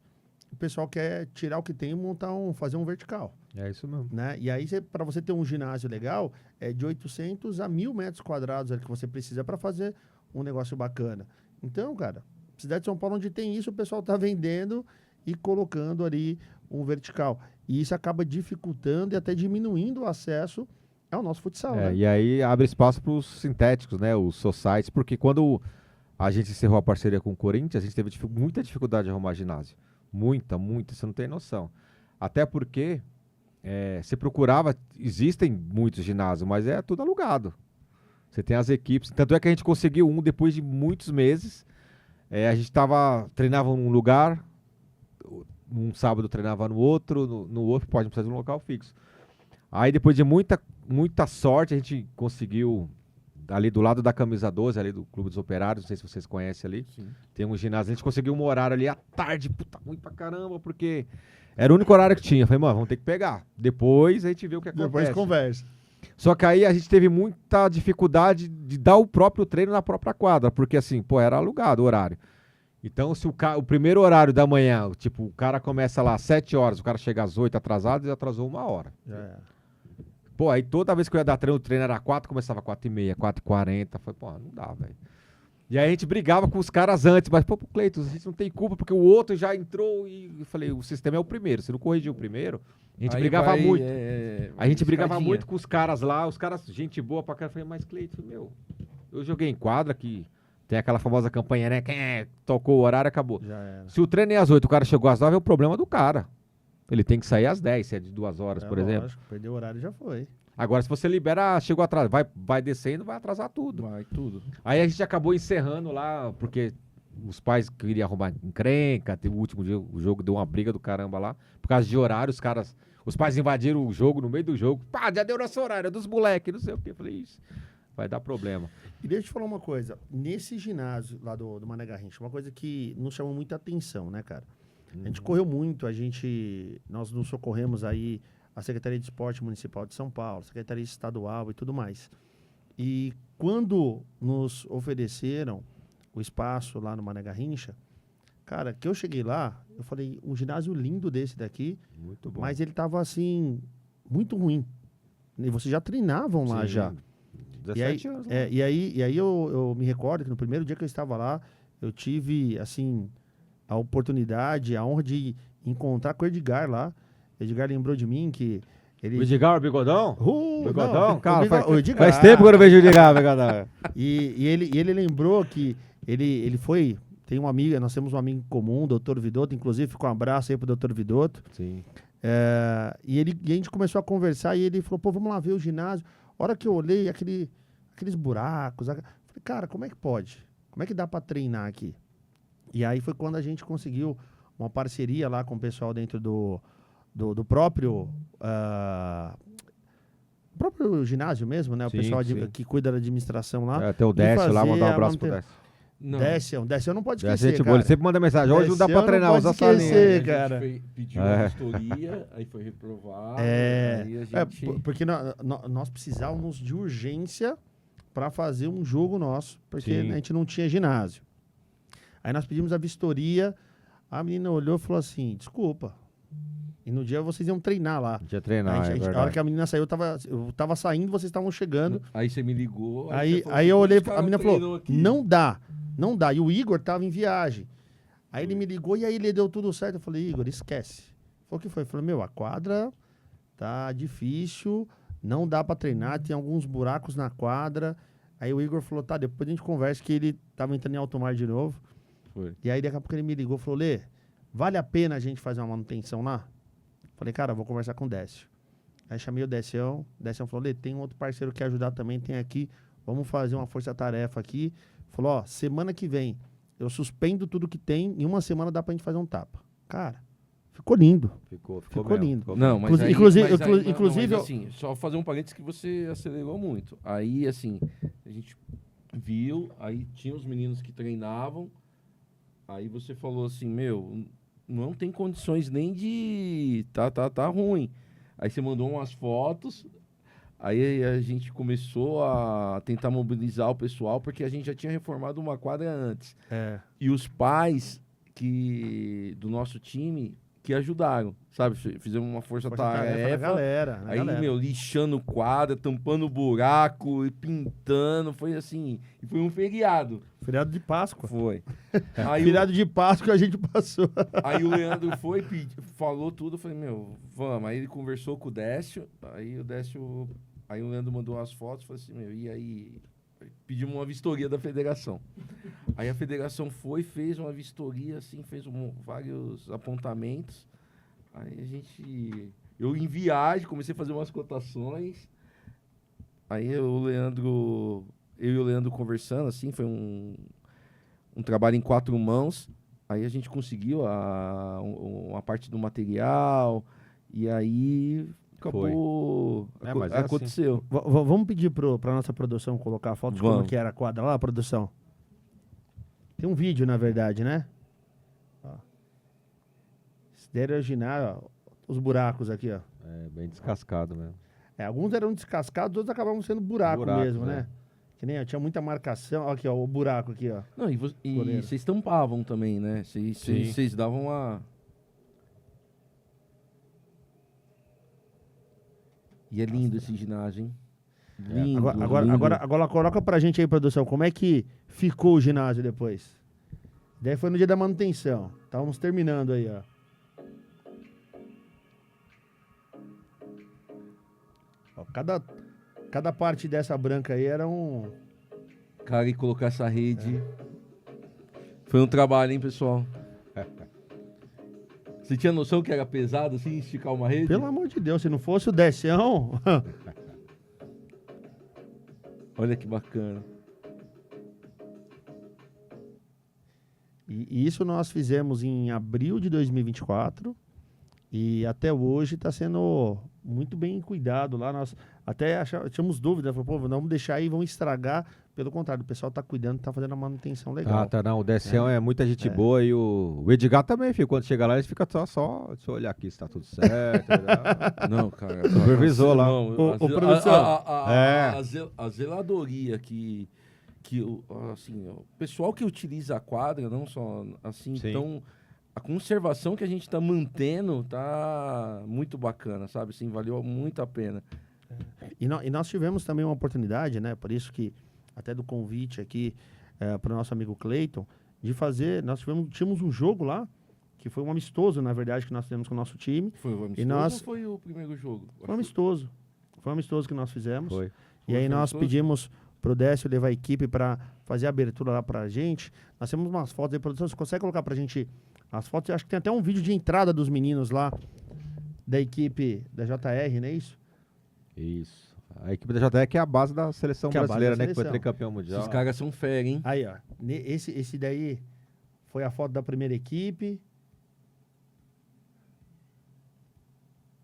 o pessoal quer tirar o que tem e fazer um vertical. É isso mesmo. Né? E aí, para você ter um ginásio legal, é de 800 a 1.000 metros quadrados que você precisa para fazer um negócio bacana. Então, cara, cidade de São Paulo, onde tem isso, o pessoal está vendendo e colocando ali um vertical. E isso acaba dificultando e até diminuindo o acesso ao nosso futsal. Né? E aí abre espaço para os sintéticos, né? Os societies, porque quando a gente encerrou a parceria com o Corinthians, a gente teve muita dificuldade de arrumar ginásio. Muita, você não tem noção. Até porque você procurava, existem muitos ginásios, mas é tudo alugado. Você tem as equipes, tanto é que a gente conseguiu um depois de muitos meses. A gente treinava num lugar, um sábado treinava no outro, no outro pode precisar de um local fixo. Aí depois de muita sorte, a gente conseguiu, ali do lado da Camisa 12, ali do Clube dos Operários, não sei se vocês conhecem ali, Sim. Tem um ginásio, a gente conseguiu um horário ali à tarde, puta, ruim pra caramba, porque era o único horário que tinha. Falei, mano, vamos ter que pegar. Depois a gente vê o que acontece. Depois conversa. Só que aí a gente teve muita dificuldade de dar o próprio treino na própria quadra, porque assim, era alugado o horário. Então, se o primeiro horário da manhã, tipo, o cara começa lá às 7 horas, o cara chega às 8 atrasado, ele atrasou 1 hora. Aí toda vez que eu ia dar treino, o treino era 4, começava 4h30, 4h40. Falei, não dá, velho. E aí a gente brigava com os caras antes, mas, pô, Cleiton, a gente não tem culpa, porque o outro já entrou e eu falei, o sistema é o primeiro, se não corrigir o primeiro, a gente Aí brigava vai, muito. A gente brigava escadinha. muito com os caras lá, os caras, gente boa pra cara, eu falei, mas Cleiton, meu, eu joguei em quadra que tem aquela famosa campanha, né, quem tocou o horário, acabou. Já era. Se o treino é às 8, o cara chegou às 9, é o problema do cara. Ele tem que sair às 10, se é de 2 horas, por exemplo. Lógico, perdeu o horário já foi. Agora, se você libera, chegou atrás, vai descendo, vai atrasar tudo. Vai tudo. Aí a gente acabou encerrando lá, porque os pais queriam arrumar encrenca, o último dia, o jogo deu uma briga do caramba lá. Por causa de horário, os pais invadiram o jogo no meio do jogo. Pá, já deu nosso horário, é dos moleques, não sei o quê. Eu falei, isso vai dar problema. E deixa eu te falar uma coisa. Nesse ginásio lá do Mané Garrincha, uma coisa que nos chamou muita atenção, né, cara? A gente correu muito, nós nos socorremos aí a Secretaria de Esporte Municipal de São Paulo, Secretaria Estadual e tudo mais. E quando nos ofereceram o espaço lá no Mané Garrincha, cara, que eu cheguei lá, eu falei, um ginásio lindo desse daqui, Muito bom. mas ele tava assim, muito ruim. E vocês já treinavam lá Sim, já. 17 anos. É, e aí eu me recordo que no primeiro dia que eu estava lá, eu tive, assim, a oportunidade, a honra de encontrar com o Edgar lá. Edgar lembrou de mim que ele... O Edgar, o Bigodão? Bigodão? não, Cara, o Edgar. faz tempo que eu não vejo o Edgar, Bigodão. E ele lembrou que ele foi... Tem um amigo, nós temos um amigo em comum, Dr. Vidotto, inclusive fica um abraço aí pro Dr. Vidotto. Sim. E a gente começou a conversar e ele falou, pô, vamos lá ver o ginásio. A hora que eu olhei aqueles buracos, falei, cara, como é que pode? Como é que dá para treinar aqui? E aí foi quando a gente conseguiu uma parceria lá com o pessoal dentro do próprio ginásio mesmo, né? O Sim, pessoal sim. que cuida da administração lá. Até o Décio lá, fazer mandar um a abraço pro manute- Décio. Décio não pode Décio, esquecer, gente boa, ele cara. sempre manda mensagem. Hoje não dá Décio pra não treinar, pode usa a salinha. esquecer. A gente cara. pediu É. uma vistoria, aí foi reprovado. Aí a gente... Porque nós precisávamos de urgência para fazer um jogo nosso, porque Sim. a gente não tinha ginásio. Aí nós pedimos a vistoria, a menina olhou e falou assim, desculpa. E no dia vocês iam treinar lá. Tinha treinar, A gente- é a hora verdade. que a menina saiu, eu tava saindo, vocês estavam chegando. Aí você me ligou. Aí você falou eu assim, olhei, "Os a caras menina treinam falou, aqui." não dá. E o Igor tava em viagem. Aí ele me ligou e aí ele deu tudo certo. Eu falei, Igor, esquece. Falou, o que foi? Eu falei, a quadra tá difícil, não dá pra treinar, tem alguns buracos na quadra. Aí o Igor falou, tá, depois a gente conversa, que ele tava entrando em alto mar de novo. Foi. E aí daqui a pouco ele me ligou e falou, Lê, vale a pena a gente fazer uma manutenção lá? Falei, cara, eu vou conversar com o Décio. Aí chamei o Décio falou, Lê, tem um outro parceiro que quer ajudar também, tem aqui, vamos fazer uma força-tarefa aqui. Falou, ó, semana que vem eu suspendo tudo que tem, em uma semana dá pra gente fazer um tapa. Cara, ficou lindo. Ficou Ficou mesmo, lindo. ficou Não, mesmo. mas aí, Inclusive- mas aí- não, inclusive mas eu- assim, só fazer um parênteses que você acelerou muito. Aí, assim, a gente viu, aí tinha os meninos que treinavam, aí você falou assim, não tem condições nem de... Tá ruim. Aí você mandou umas fotos, aí a gente começou a tentar mobilizar o pessoal, porque a gente já tinha reformado uma quadra antes. E os pais do nosso time que ajudaram, sabe? Fizemos uma Na força-tarefa. galera. na Aí, galera. lixando quadra, tampando buraco e pintando. Foi assim. E foi um feriado. Feriado de Páscoa. Foi. Aí, Feriado de Páscoa a gente passou. aí o Leandro foi, falou tudo. Eu falei, vamos. Aí ele conversou com o Décio. Aí o Leandro mandou as fotos. Falei assim, e aí... Pedimos uma vistoria da federação. Aí a federação fez uma vistoria, assim, fez vários apontamentos. Aí eu em viagem, comecei a fazer umas cotações. Aí eu e o Leandro conversando, assim, foi um trabalho em 4 mãos. Aí a gente conseguiu uma parte do material, e aí acabou, mas é aconteceu. Vamos pedir pra nossa produção colocar a foto de como Vamos. que era a quadra lá, produção. Tem um vídeo, na verdade, né? Ó. Esse daí era o ginásio, ó, os buracos aqui, ó. É, bem descascado mesmo. Alguns eram descascados, outros acabavam sendo buraco mesmo, né? né? Que nem, ó, tinha muita marcação. Ó, aqui, ó, o buraco aqui, ó. Não, e Goleiro. vocês tampavam também, né? Vocês davam uma... E é lindo esse ginásio, hein? Lindo, Agora coloca pra gente aí, produção, como é que ficou o ginásio depois? Daí foi no dia da manutenção. Estávamos terminando aí, ó. Ó, cada parte dessa branca aí era um... Cara, e colocar essa rede. Foi um trabalho, hein, pessoal? Você tinha noção que era pesado, assim, esticar uma rede? Pelo amor de Deus, se não fosse o Decião... Olha que bacana. E isso nós fizemos em abril de 2024 e até hoje está sendo muito bem cuidado lá. Nós até tínhamos dúvida, falou, pô, não vamos deixar aí, vão estragar. Pelo contrário, o pessoal está cuidando, está fazendo a manutenção legal. Ah, tá, não. O Decião é muita gente boa e o Edgar também, filho. Quando chega lá, ele fica só deixa eu olhar aqui se tá tudo certo. Não, cara. Supervisor lá. A zeladoria que assim, o pessoal que utiliza a quadra, não só assim, Sim. então a conservação que a gente tá mantendo tá muito bacana, sabe? Assim, valeu muito a pena. E nós tivemos também uma oportunidade, né? Por isso que até do convite aqui para o nosso amigo Cleiton, de fazer, tínhamos um jogo lá, que foi um amistoso, na verdade, que nós fizemos com o nosso time. Foi o amistoso ou foi o primeiro jogo? Foi um amistoso. Foi um amistoso que nós fizemos. Foi. E aí nós amistoso? pedimos pro Décio levar a equipe para fazer a abertura lá pra gente. Nós temos umas fotos aí, produção, você consegue colocar pra gente as fotos? Eu acho que tem até um vídeo de entrada dos meninos lá, da equipe da JR, não é isso? Isso. A equipe da JR que é a base da seleção Que é a base brasileira, da né? Que foi seleção. tricampeão mundial. Esses caras são fera, hein? Aí, ó. Esse daí foi a foto da primeira equipe.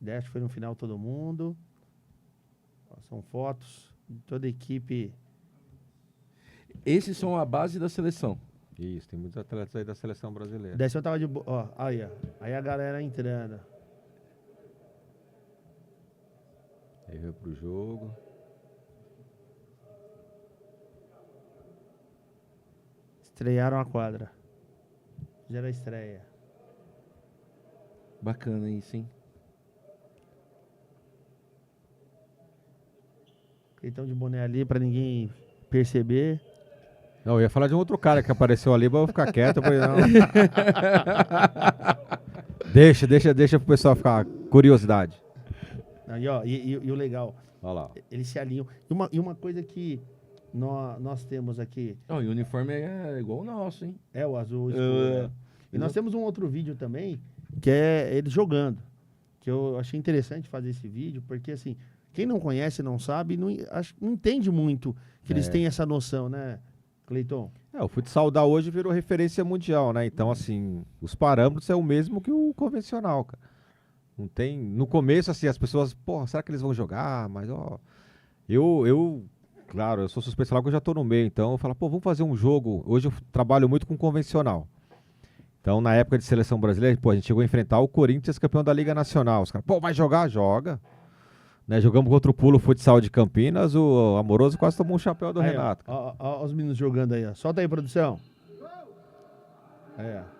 Décio foi no final todo mundo. Ó, são fotos de toda a equipe. Esses são a base da seleção. Isso, tem muitos atletas aí da seleção brasileira. Décio tava de boa. Ó, aí, ó. Aí a galera entrando. Aí veio pro jogo. Estrearam a quadra. Fizeram a estreia. Bacana isso, hein? Então de boné ali pra ninguém perceber. Não, eu ia falar de um outro cara que apareceu ali, mas eu vou ficar quieto. Não. deixa pro pessoal ficar. Curiosidade. Aí, ó, e o legal, Olha lá. eles se alinham. E uma coisa que nós temos aqui Não, e o uniforme é igual o nosso, hein? é o azul escuro. Né? E nós temos um outro vídeo também, que é eles jogando. Que eu achei interessante fazer esse vídeo, porque assim, quem não conhece, não sabe, não entende muito que eles têm essa noção, né, Cleiton? O futsal da hoje virou referência mundial, né? Então, assim, os parâmetros é o mesmo que o convencional, cara. Não tem... No começo, assim, as pessoas... Porra, será que eles vão jogar? Mas, ó... Claro, eu sou suspeito de falar que eu já tô no meio. Então, eu falo, pô, vamos fazer um jogo... Hoje eu trabalho muito com convencional. Então, na época de seleção brasileira, pô, a gente chegou a enfrentar o Corinthians, campeão da Liga Nacional. Os caras, pô, vai jogar? Joga. Né? Jogamos contra o Pulo Futsal de Campinas. O Amoroso quase tomou um chapéu do Aí, Renato. Ó, os meninos jogando aí, ó. Solta aí, produção. Aí, ó.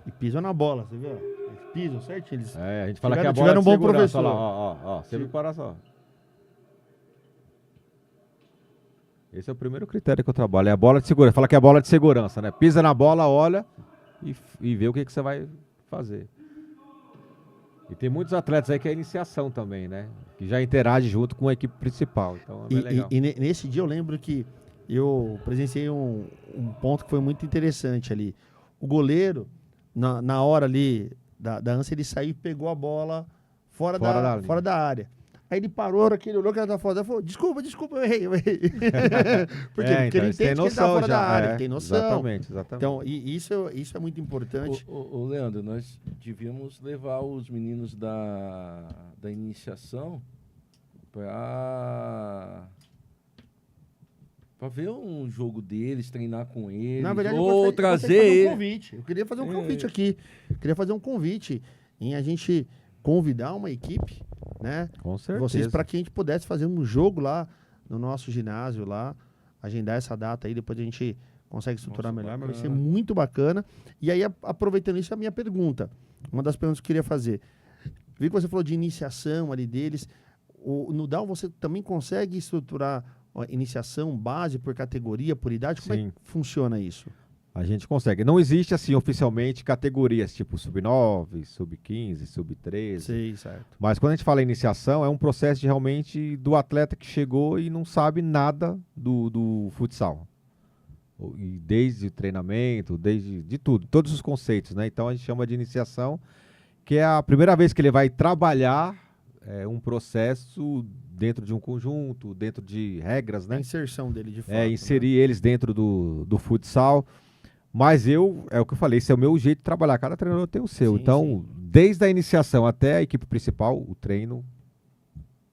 E pisam na bola, você viu? Eles pisam certinho. Eles A gente fala que a bola tiveram é um bom segurança. professor. Olha lá, ó. Você me para só. Esse é o primeiro critério que eu trabalho. É a bola de segurança. Fala que é a bola de segurança, né? Pisa na bola, olha e vê o que você vai fazer. E tem muitos atletas aí que é iniciação também, né? Que já interage junto com a equipe principal. Então é bem legal. E nesse dia eu lembro que eu presenciei um ponto que foi muito interessante ali. O goleiro, na hora ali da ânsia, ele saiu e pegou a bola fora da área. Aí ele parou, aquele olhou que ela tá fora, ele falou, desculpa, eu errei. Por quê? Porque ele entende que ele tá fora da área, ele tem noção. Exatamente. Então, isso é muito importante. Ô, Leandro, nós devíamos levar os meninos da iniciação pra ver um jogo deles, treinar com eles, Na verdade, ou eu trazer fazer um ele. convite. Eu queria fazer um convite aqui. Eu queria fazer um convite em a gente convidar uma equipe, né? Com certeza. Vocês, para que a gente pudesse fazer um jogo lá no nosso ginásio lá, agendar essa data aí, depois a gente consegue estruturar melhor, mas vai ser muito bacana. E aí, aproveitando isso, a minha pergunta. uma das perguntas que eu queria fazer. Vi que você falou de iniciação ali deles. No Down você também consegue estruturar a iniciação base por categoria, por idade? Como é Sim. que funciona isso? A gente consegue. Não existe, assim, oficialmente, categorias tipo sub-9, sub-15, sub-13. Sei, certo. Mas quando a gente fala em iniciação, é um processo de realmente do atleta que chegou e não sabe nada do futsal. E desde o treinamento, desde de tudo, todos os conceitos, né? Então a gente chama de iniciação, que é a primeira vez que ele vai trabalhar um processo dentro de um conjunto, dentro de regras, A né? inserção dele de fato. Inserir eles dentro do futsal. Mas é o que eu falei, esse é o meu jeito de trabalhar. Cada treinador tem o seu. Sim, Então, desde a iniciação até a equipe principal, o treino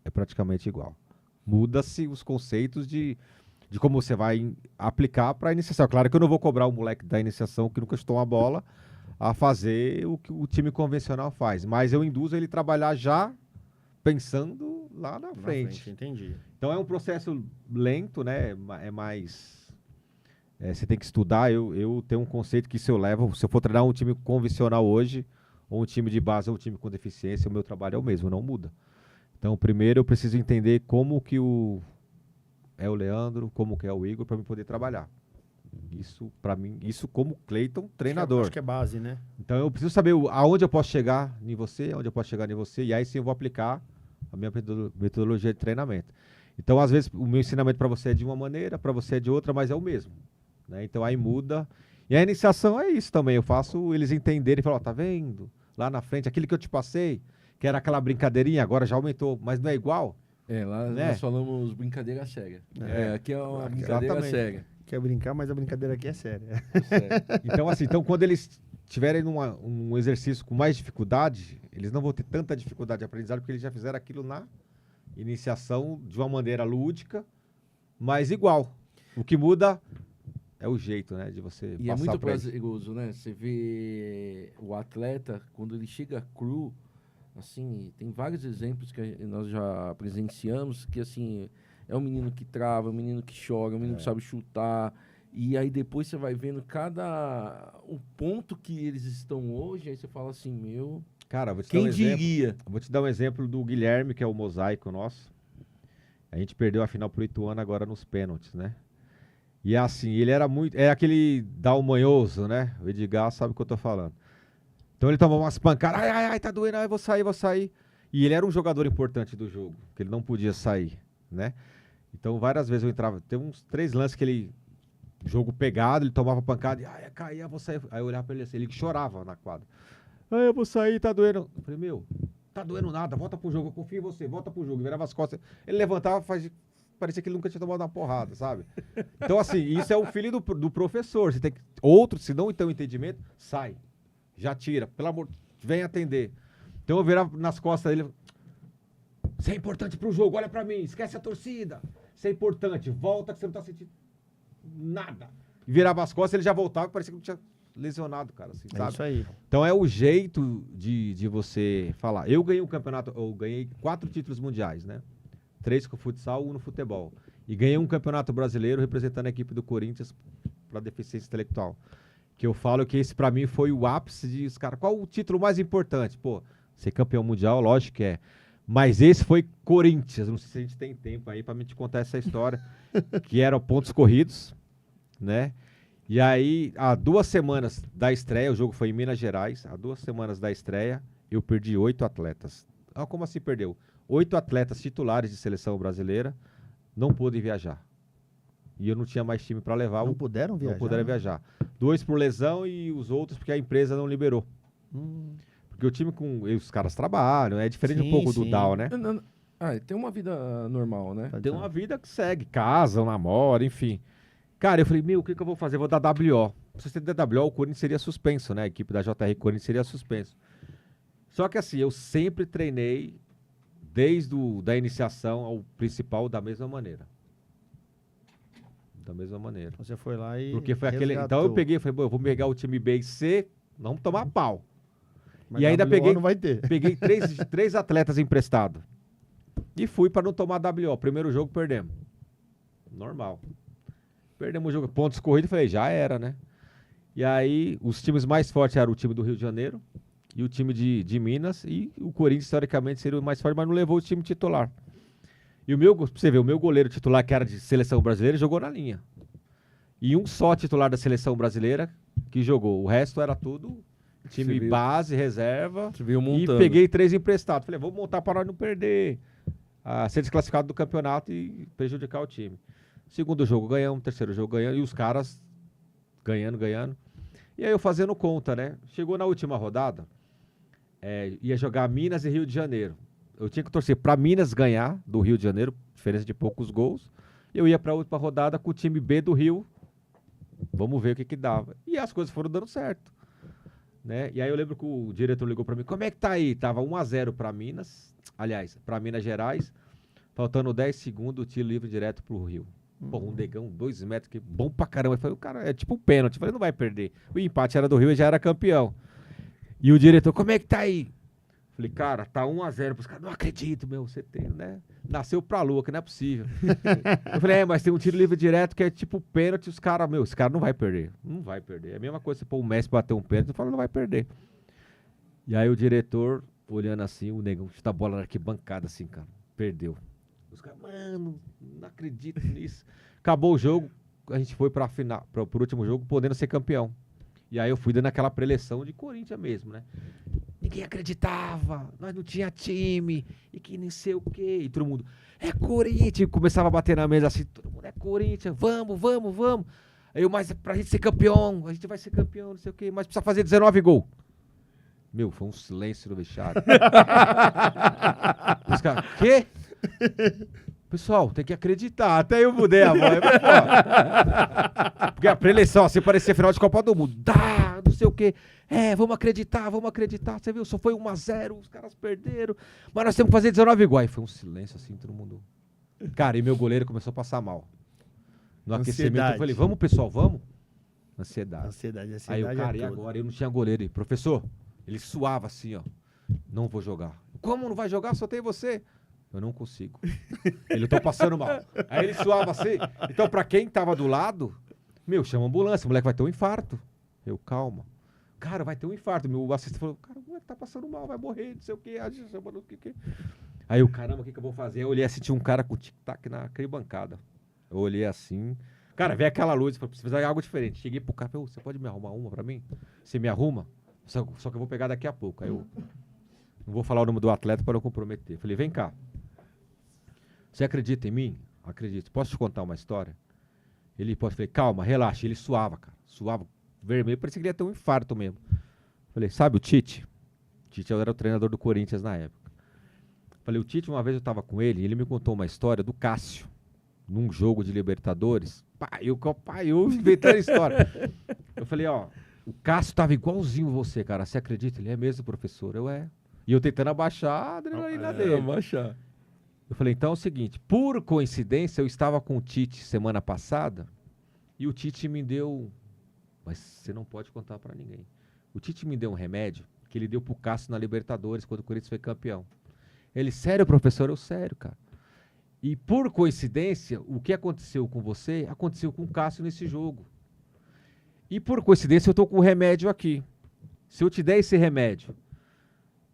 é praticamente igual. Muda-se os conceitos de como você vai aplicar para a iniciação. Claro que eu não vou cobrar o moleque da iniciação que nunca chutou uma bola a fazer o que o time convencional faz. Mas eu induzo ele a trabalhar já pensando lá na frente. Entendi. Então é um processo lento, né? É mais... você tem que estudar. Eu tenho um conceito que se eu for treinar um time convencional hoje, ou um time de base, ou um time com deficiência, o meu trabalho é o mesmo, não muda. Então, primeiro eu preciso entender como que é o Leandro, como que é o Igor, para eu poder trabalhar. Isso, para mim, isso como Cleiton, treinador. Acho que é base, né? Então, eu preciso saber aonde eu posso chegar em você, aonde eu posso chegar em você, e aí sim eu vou aplicar a minha metodologia de treinamento. Então, às vezes, o meu ensinamento para você é de uma maneira, para você é de outra, mas é o mesmo. Né? Então aí muda. E a iniciação é isso também. Eu faço eles entenderem e falar, tá vendo? Lá na frente, aquilo que eu te passei, que era aquela brincadeirinha, agora já aumentou, mas não é igual? Lá né? nós falamos brincadeira séria. Aqui é uma brincadeira Exatamente. séria. Quer brincar, mas a brincadeira aqui é séria. Então, assim, quando eles tiverem um exercício com mais dificuldade, eles não vão ter tanta dificuldade de aprendizado, porque eles já fizeram aquilo na iniciação de uma maneira lúdica, mas igual. O que muda é o jeito, né, de você E passar é muito pra eles. prazeroso, né? Você vê o atleta, quando ele chega cru, assim, tem vários exemplos que nós já presenciamos, que assim, é um menino que trava, é um menino que chora, é um menino que sabe chutar, e aí depois você vai vendo o ponto que eles estão hoje, aí você fala assim, meu, Cara, vou te dar quem um exemplo. diria? Vou te dar um exemplo do Guilherme, que é o mosaico nosso. A gente perdeu a final pro Ituano agora nos pênaltis, né? E assim, ele era muito... É aquele dalmanhoso, né? O Edgar sabe o que eu tô falando. Então ele tomava umas pancadas. Ai, tá doendo, ai, vou sair. E ele era um jogador importante do jogo, que ele não podia sair, né? Então várias vezes eu entrava... Tem uns 3 lances que ele... Jogo pegado, ele tomava pancada. E ai, caía, vou sair. Aí eu olhava pra ele assim, ele chorava na quadra. Ai, eu vou sair, tá doendo. Eu falei, meu, tá doendo nada, volta pro jogo, eu confio em você, volta pro jogo. Virava as costas. Ele levantava, parecia que ele nunca tinha tomado uma porrada, sabe? Então, assim, isso é o filho do professor. Você tem que... Outros, se não tem um entendimento, sai. Já tira. Pelo amor, vem atender. Então eu virava nas costas dele. Isso é importante pro jogo, olha pra mim, esquece a torcida. Isso é importante, volta que você não tá sentindo nada. E virava as costas, ele já voltava, parecia que não tinha lesionado, cara, assim, sabe? É isso aí. Então é o jeito de você falar. Eu ganhei um campeonato, eu ganhei 4 títulos mundiais, né? 3 com futsal, 1 no futebol. E ganhei um campeonato brasileiro representando a equipe do Corinthians para deficiência intelectual. Que eu falo que esse para mim foi o ápice de os caras. Qual o título mais importante? Pô, ser campeão mundial, lógico que é. Mas esse foi Corinthians. Não sei se a gente tem tempo aí para me te contar essa história. Que eram pontos corridos, né? E aí, há 2 semanas da estreia, o jogo foi em Minas Gerais, há 2 semanas da estreia, eu perdi 8 atletas. Ah, como assim perdeu? 8 atletas titulares de seleção brasileira não pôde viajar. E eu não tinha mais time para levar. Não puderam viajar? Não puderam viajar. 2 por lesão e os outros porque a empresa não liberou. Porque o time com... Os caras trabalham, é diferente um pouco do DAO, né? Tem uma vida normal, né? Tem uma vida que segue, casam, namoram, enfim. Cara, eu falei, o que eu vou fazer? Vou dar WO. Se você der WO, o Corinthians seria suspenso, né? A equipe da JR Corinthians seria suspenso. Só que assim, eu sempre treinei, desde da iniciação ao principal, da mesma maneira. Da mesma maneira. Você foi lá e Porque foi aquele... resgatou. Então eu peguei, falei, eu vou pegar o time B e C, vamos tomar pau. Mas E ainda WO não vai ter. peguei 3 atletas emprestados. E fui para não tomar WO. Primeiro jogo, perdemos. Normal. Perdemos o jogo. Pontos corridos, falei, já era, né? E aí, os times mais fortes eram o time do Rio de Janeiro, e o time de Minas, e o Corinthians, historicamente, seria o mais forte, mas não levou o time titular. E pra você ver, o meu goleiro titular, que era de seleção brasileira, jogou na linha. E um só titular da seleção brasileira que jogou. O resto era tudo time base, reserva. Você veio E montando. peguei 3 emprestados. Falei, vou montar para nós não perder, ser desclassificado do campeonato e prejudicar o time. Segundo jogo ganhamos, terceiro jogo ganhamos, e os caras ganhando. E aí eu fazendo conta, né? Chegou na última rodada, ia jogar Minas e Rio de Janeiro. Eu tinha que torcer para Minas ganhar do Rio de Janeiro, diferença de poucos gols. Eu ia para a última rodada com o time B do Rio. Vamos ver o que dava. E as coisas foram dando certo. Né? E aí eu lembro que o diretor ligou para mim, como é que tá aí? Tava 1-0 para Minas, aliás, para Minas Gerais, faltando 10 segundos, o tiro livre direto pro Rio. Pô, um negão, 2 metros, que bom pra caramba. Eu falei, o cara, é tipo um pênalti. Eu falei, não vai perder. O empate era do Rio e já era campeão. E o diretor, como é que tá aí? Eu falei, cara, tá 1-0 pros caras. Não acredito, meu, você tem, né? Nasceu pra lua, que não é possível. Eu falei, mas tem um tiro livre direto que é tipo pênalti, os caras, meu, esse cara não vai perder. Não vai perder. É a mesma coisa, se pôr o Messi bater um pênalti, eu falo, não vai perder. E aí o diretor, olhando assim, o negão chuta a bola na arquibancada, assim, cara, perdeu. Os caras, mano, não acredito nisso. Acabou o jogo, a gente foi pra final, pro último jogo, podendo ser campeão. E aí eu fui dando aquela preleção de Corinthians mesmo, né? Ninguém acreditava, nós não tinha time, e que nem sei o quê. E todo mundo, é Corinthians. Começava a bater na mesa assim, todo mundo, é Corinthians, vamos. Aí eu, mas pra gente ser campeão, a gente vai ser campeão, não sei o quê, mas precisa fazer 19 gols. Meu, foi um silêncio no vestiário. Os caras, quê? Pessoal, tem que acreditar. Até eu mudei a voz. Porque a preleção, assim, parecia final de Copa do Mundo. Não sei o quê. Vamos acreditar. Você viu, só foi 1-0, os caras perderam. Mas nós temos que fazer 19 igual. Aí foi um silêncio, assim, todo mundo. Cara, e meu goleiro começou a passar mal. No aquecimento, eu falei, vamos, pessoal, vamos? Ansiedade. Aí o cara, e agora? Eu não tinha goleiro. Professor, ele suava assim, ó. Não vou jogar. Como não vai jogar? Só tem você. Eu não consigo. Eu tô passando mal. Aí ele suava assim. Então, pra quem tava do lado, meu, chama a ambulância. O moleque vai ter um infarto. Eu, calma. Cara, vai ter um infarto. Meu assistente falou, cara, o moleque tá passando mal, vai morrer, não sei o quê. Aí eu, caramba, o que eu vou fazer? Eu olhei assim, tinha um cara com tic-tac na arquibancada. Eu olhei assim. Cara, veio aquela luz, falei, precisa fazer algo diferente. Cheguei pro cara, falei, você pode me arrumar uma pra mim? Você me arruma? Só que eu vou pegar daqui a pouco. Aí eu não vou falar o nome do atleta para não comprometer. Falei, vem cá. Você acredita em mim? Acredito. Posso te contar uma história? Ele pode. Falei, calma, relaxa. Ele suava, cara. Suava vermelho, parecia que ele ia ter um infarto mesmo. Falei, sabe o Tite? O Tite era o treinador do Corinthians na época. Falei, o Tite, uma vez eu tava com ele, e ele me contou uma história do Cássio, num jogo de Libertadores. Eu inventando a história. Eu falei, ó, o Cássio tava igualzinho você, cara. Você acredita? Ele é mesmo, professor? E eu tentando abaixar a adrenalina dele. Abaixar. Eu falei, então é o seguinte, por coincidência, eu estava com o Tite semana passada e o Tite me deu, mas você não pode contar pra ninguém. O Tite me deu um remédio que ele deu pro Cássio na Libertadores quando o Corinthians foi campeão. Ele, sério, professor? Eu, sério, cara. E por coincidência, o que aconteceu com você, aconteceu com o Cássio nesse jogo. E por coincidência, eu tô com o remédio aqui. Se eu te der esse remédio,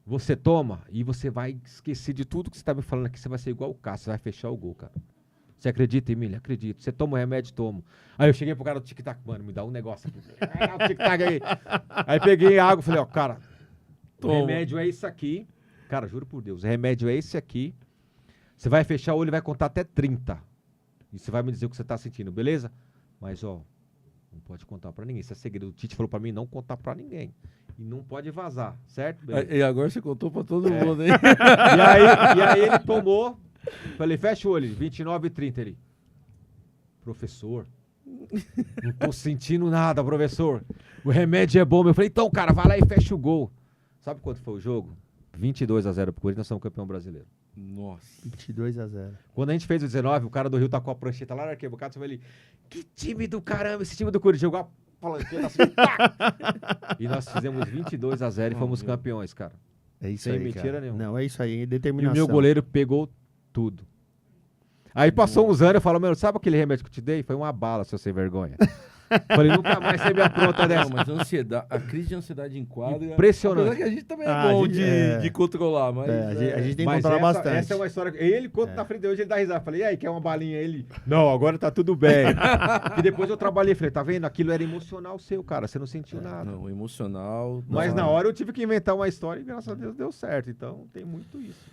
você toma e você vai esquecer de tudo que você está me falando aqui. Você vai ser igual o Cássio, você vai fechar o gol, cara. Você acredita em mim? Acredito. Você toma o remédio? Tomo. Aí eu cheguei pro cara do tic-tac, mano, me dá um negócio aqui. O tic-tac aí. Aí peguei água e falei, ó, cara, o remédio é isso aqui. Cara, juro por Deus, o remédio é esse aqui. Você vai fechar o olho e vai contar até 30. E você vai me dizer o que você tá sentindo, beleza? Mas, ó, não pode contar pra ninguém. Isso é segredo. O Tite falou pra mim não contar pra ninguém. E não pode vazar, certo? Beleza. E agora você contou pra todo mundo, hein? E aí ele tomou. Falei, fecha o olho, 29 e 30. Ele, professor, não tô sentindo nada, professor. O remédio é bom. Eu falei, então, cara, vai lá e fecha o gol. Sabe quanto foi o jogo? 22-0 pro Corinthians, nós somos campeão brasileiro. Nossa. 22-0. Quando a gente fez o 19, o cara do Rio tá com a prancheta lá na arquibancada, você vai ali, que time do caramba, esse time do Corinthians jogou a palanqueta assim, pá! E nós fizemos 22-0 e fomos campeões, cara. É isso sem aí, mentira cara. nenhuma. Não, é isso aí, E determinação. o meu goleiro pegou tudo. Aí passou uns anos, eu falo, meu, sabe aquele remédio que eu te dei? Foi uma bala, seu sem vergonha. Falei, nunca mais você me apronta dessa. Não, mas a crise de ansiedade em quadra... Impressionante. Apesar que a gente também é Ah, bom a gente- de controlar, mas... A gente tem que Mas controlar essa, bastante. essa é uma história. Ele conta na frente de hoje, ele dá risada. Falei, e aí, quer uma balinha? Ele, não, agora tá tudo bem. E depois eu trabalhei, falei, tá vendo? Aquilo era emocional seu, cara. Você não sentiu nada. Não, emocional... Mas não. na hora eu tive que inventar uma história e graças a Deus deu certo. Então tem muito isso.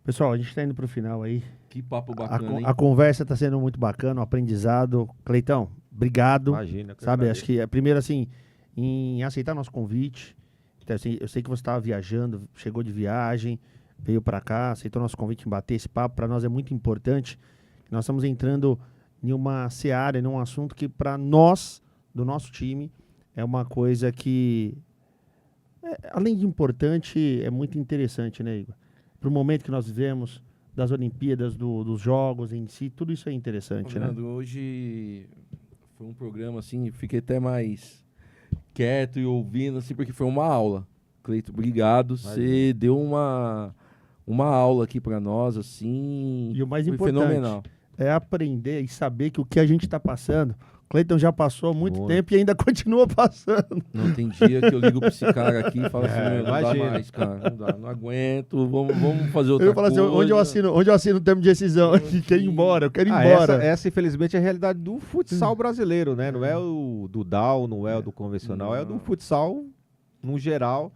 Pessoal, a gente tá indo pro final aí. Que papo A, bacana, hein? a conversa tá sendo muito bacana, o aprendizado. Cleitão, obrigado. Imagina. que eu Sabe, agradeço. acho que é primeiro assim, em aceitar nosso convite. Então, assim, eu sei que você estava viajando, chegou de viagem, veio para cá, aceitou nosso convite em bater esse papo. Para nós é muito importante. Nós estamos entrando em uma seara, em um assunto que para nós, do nosso time, é uma coisa que, além de importante, é muito interessante, né, Igor? Para o momento que nós vivemos, das Olimpíadas, dos jogos em si, tudo isso é interessante, né? Fernando, hoje foi um programa assim, fiquei até mais quieto e ouvindo, assim, porque foi uma aula. Cleito, obrigado. Você deu uma aula aqui para nós, assim. E o mais foi importante fenomenal. é aprender e saber que o que a gente está passando, Cleiton já passou há muito Muito. tempo e ainda continua passando. Não tem dia que eu ligo pra esse cara aqui e falo assim, meu, não dá imagina. mais, cara. Não dá, não aguento, vamos fazer outra Eu falo assim, coisa. onde eu assino o termo de decisão? Eu quero ir embora, eu quero ir embora. Essa, infelizmente, é a realidade do futsal brasileiro, né? Não é o do DAO, não é o do convencional, é o do Não. futsal, no geral.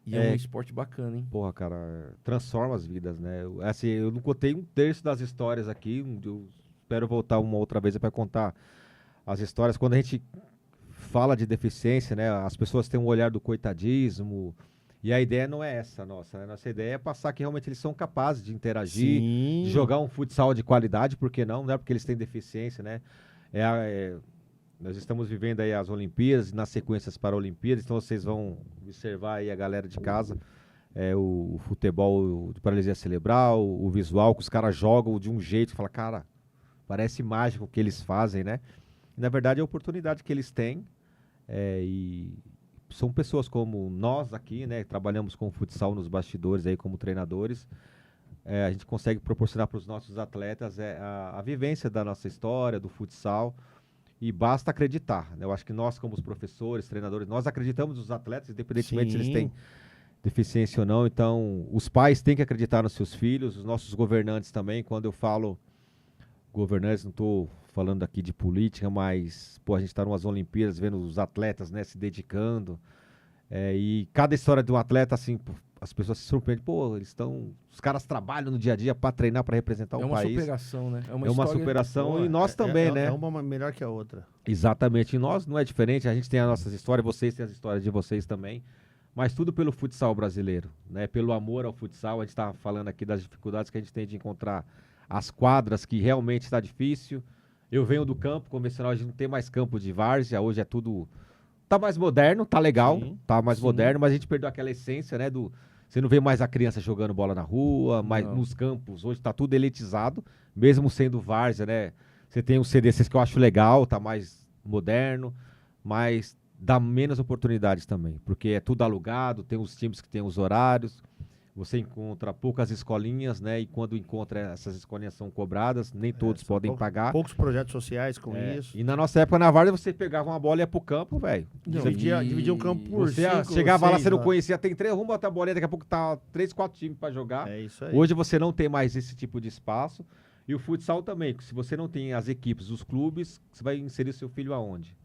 E é um esporte bacana, hein? Porra, cara, transforma as vidas, né? Assim, eu não contei um terço das histórias aqui, eu espero voltar uma outra vez para contar as histórias. Quando a gente fala de deficiência, né? As pessoas têm um olhar do coitadismo, e a ideia não é essa, nossa, né? Nossa ideia é passar que realmente eles são capazes de interagir, Sim. de jogar um futsal de qualidade, por que não? Não é porque eles têm deficiência, né? Nós estamos vivendo aí as Olimpíadas, nas sequências para Olimpíadas, então vocês vão observar aí a galera de casa, o futebol de paralisia cerebral, o visual, que os caras jogam de um jeito, que fala, cara, parece mágico o que eles fazem, né? E, na verdade, é a oportunidade que eles têm, e são pessoas como nós aqui, né? Trabalhamos com futsal nos bastidores aí como treinadores, a gente consegue proporcionar para os nossos atletas a vivência da nossa história, do futsal, e basta acreditar, né? Eu acho que nós, como os professores, treinadores, nós acreditamos nos atletas, independentemente se eles têm deficiência ou não. Então, os pais têm que acreditar nos seus filhos, os nossos governantes também. Quando eu falo governantes, não estou falando aqui de política, mas pô, a gente está numas Olimpíadas, vendo os atletas, né, se dedicando. E cada história de um atleta, assim, as pessoas se surpreendem. Pô, os caras trabalham no dia a dia para treinar, para representar o É uma país. superação, né? É uma história- superação Pô, e nós também, né? É uma melhor que a outra. Exatamente, e nós não é diferente, a gente tem as nossas histórias, vocês têm as histórias de vocês também, mas tudo pelo futsal brasileiro, né? Pelo amor ao futsal. A gente está falando aqui das dificuldades que a gente tem de encontrar as quadras, que realmente está difícil. Eu venho do campo convencional, a gente não tem mais campo de várzea, hoje é tudo... Tá mais moderno, tá legal, Sim, tá mais sim. moderno, mas a gente perdeu aquela essência, né? Você não vê mais a criança jogando bola na rua, mas Não. nos campos, hoje tá tudo elitizado, mesmo sendo várzea, né? Você tem os CDCs que eu acho legal, tá mais moderno, mas dá menos oportunidades também, porque é tudo alugado, tem os times que tem os horários, você encontra poucas escolinhas, né? E quando encontra, essas escolinhas são cobradas, nem todos São podem pagar. Poucos projetos sociais com isso. E na nossa época, na Várzea, você pegava uma bola e ia pro campo, velho. Dividia um campo por Você 5, chegava lá, 6, você não conhecia, tem 3, vamos botar a bolinha, daqui a pouco tá 3, 4 times pra jogar. É isso aí. Hoje você não tem mais esse tipo de espaço. E o futsal também, se você não tem as equipes, os clubes, você vai inserir seu filho aonde?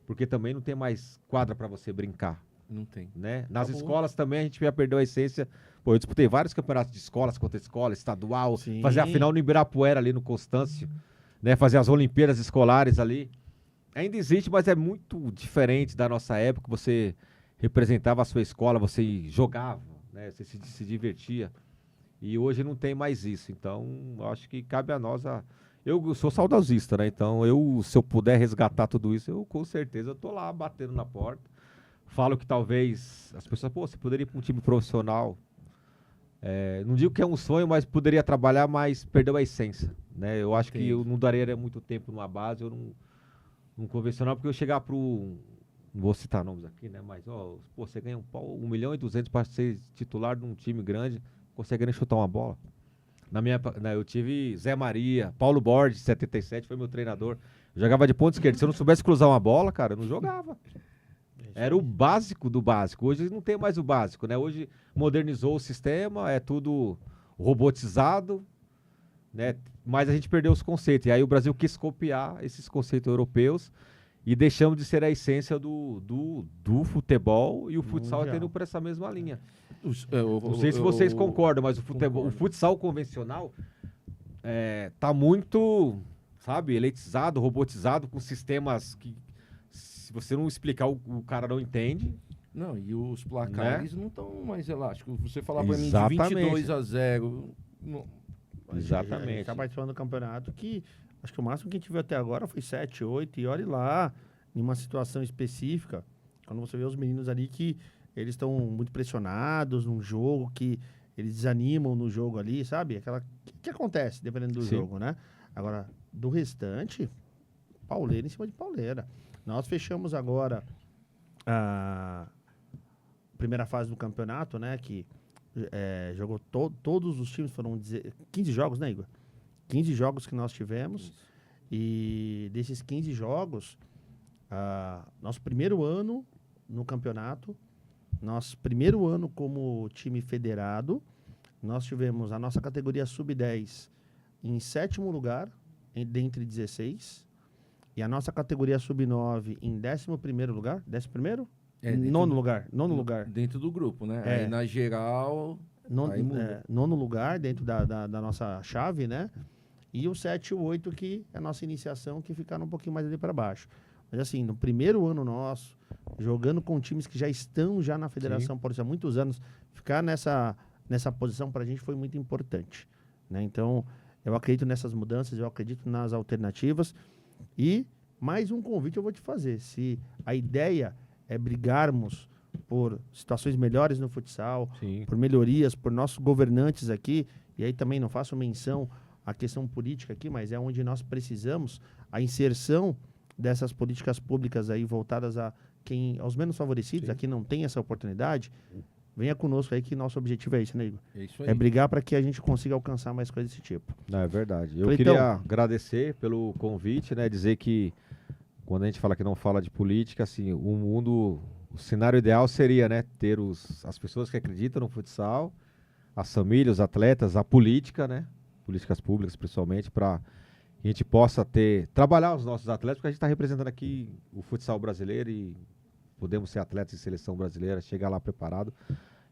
Porque também não tem mais quadra pra você brincar, Não tem. né? Nas Acabou. escolas também a gente já perdeu a essência. Pô, eu disputei vários campeonatos de escolas contra escola, estadual, Sim. fazer a final no Ibirapuera ali no Constâncio, né? Fazer as Olimpíadas escolares ali. Ainda existe, mas é muito diferente da nossa época. Você representava a sua escola, você jogava, né? Você se divertia. E hoje não tem mais isso. Então, eu acho que cabe a nós Eu sou saudosista, né? Então, se eu puder resgatar tudo isso, eu com certeza eu tô lá batendo na porta. Falo que talvez as pessoas, pô, você poderia ir para um time profissional. Não digo que é um sonho, mas poderia trabalhar, mas perdeu a essência, né? Eu acho que eu não daria muito tempo numa base, eu num convencional, porque eu chegar não vou citar nomes aqui, né? Mas, pô, você ganha 1,2 milhão para ser titular de um time grande, consegue nem chutar uma bola. Eu tive Zé Maria, Paulo Borges, 77, foi meu treinador. Eu jogava de ponta esquerda. Se eu não soubesse cruzar uma bola, cara, eu não jogava. Era o básico do básico. Hoje não tem mais o básico, né? Hoje modernizou o sistema, é tudo robotizado, né? Mas a gente perdeu os conceitos. E aí o Brasil quis copiar esses conceitos europeus e deixamos de ser a essência do futebol, e o futsal está indo por essa mesma linha. Não sei se vocês concordam, mas o futsal convencional tá muito, sabe, elitizado, robotizado, com sistemas que, se você não explicar, o cara não entende. Não, e os placares não estão mais elásticos. Você falar para mim de Exatamente. 22-0... Exatamente. A gente está participando do campeonato que acho que o máximo que a gente viu até agora foi 7, 8, e olhe lá, em uma situação específica, quando você vê os meninos ali que eles estão muito pressionados num jogo, que eles desanimam no jogo ali, sabe? Que acontece, dependendo do Sim. jogo, né? Agora, do restante, pauleira em cima de pauleira. Nós fechamos agora a primeira fase do campeonato, né? Que jogou todos os times, foram 15 jogos, né, Igor? 15 jogos que nós tivemos. Isso. E desses 15 jogos, nosso primeiro ano no campeonato, nosso primeiro ano como time federado, nós tivemos a nossa categoria sub-10 em 7º lugar, dentre 16, e a nossa categoria sub-9 em 11º lugar. 11º? Nono lugar. Dentro do grupo, né? É. Aí na geral... Nono lugar dentro da nossa chave, né? E o 7 e o 8, que é a nossa iniciação, que ficaram um pouquinho mais ali para baixo. Mas assim, no primeiro ano nosso, jogando com times que já estão na Federação Paulista há muitos anos, ficar nessa posição para a gente foi muito importante, né? Então, eu acredito nessas mudanças, eu acredito nas alternativas. E mais um convite eu vou te fazer. Se a ideia é brigarmos por situações melhores no futsal, Sim. por melhorias, por nossos governantes aqui, e aí também não faço menção à questão política aqui, mas é onde nós precisamos, a inserção dessas políticas públicas aí voltadas aos menos favorecidos, Sim. a quem não tem essa oportunidade, venha conosco aí, que nosso objetivo é esse, né, Igor? É isso aí. É brigar para que a gente consiga alcançar mais coisas desse tipo. Não, é verdade. Eu Cleitão. queria agradecer pelo convite, né? Dizer que quando a gente fala que não fala de política, assim, o cenário ideal seria, né, ter as pessoas que acreditam no futsal, as famílias, os atletas, a política, né? Políticas públicas, principalmente, para que a gente possa trabalhar os nossos atletas, porque a gente está representando aqui o futsal brasileiro e podemos ser atletas de seleção brasileira, chegar lá preparado.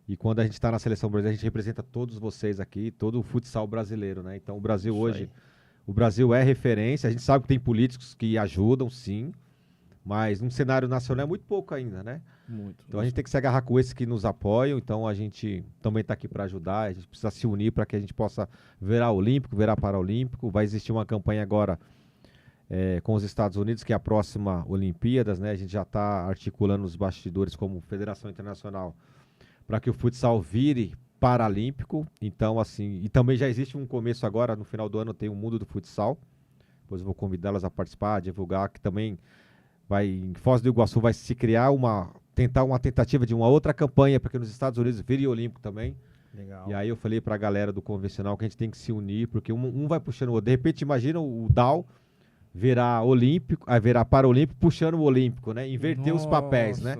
E quando a gente está na seleção brasileira, a gente representa todos vocês aqui, todo o futsal brasileiro, né? Então o Brasil Isso hoje, aí. o Brasil é referência, a gente sabe que tem políticos que ajudam, sim, mas num cenário nacional é muito pouco ainda, né? Muito. Então a gente tem que se agarrar com esses que nos apoiam, então a gente também está aqui para ajudar, a gente precisa se unir para que a gente possa virar olímpico, virar paraolímpico. Vai existir uma campanha agora com os Estados Unidos, que é a próxima Olimpíadas, né? A gente já está articulando os bastidores como Federação Internacional para que o futsal vire paralímpico. Então, assim, e também já existe um começo agora, no final do ano tem o Mundo do Futsal, depois eu vou convidá-las a participar, a divulgar, que também em Foz do Iguaçu vai se criar uma tentativa de uma outra campanha, porque nos Estados Unidos vire olímpico também. Legal. E aí eu falei pra galera do convencional que a gente tem que se unir, porque um vai puxando o outro. De repente, imagina o DAO virar olímpico, virar paralímpico puxando o olímpico, né? Inverter os papéis, né?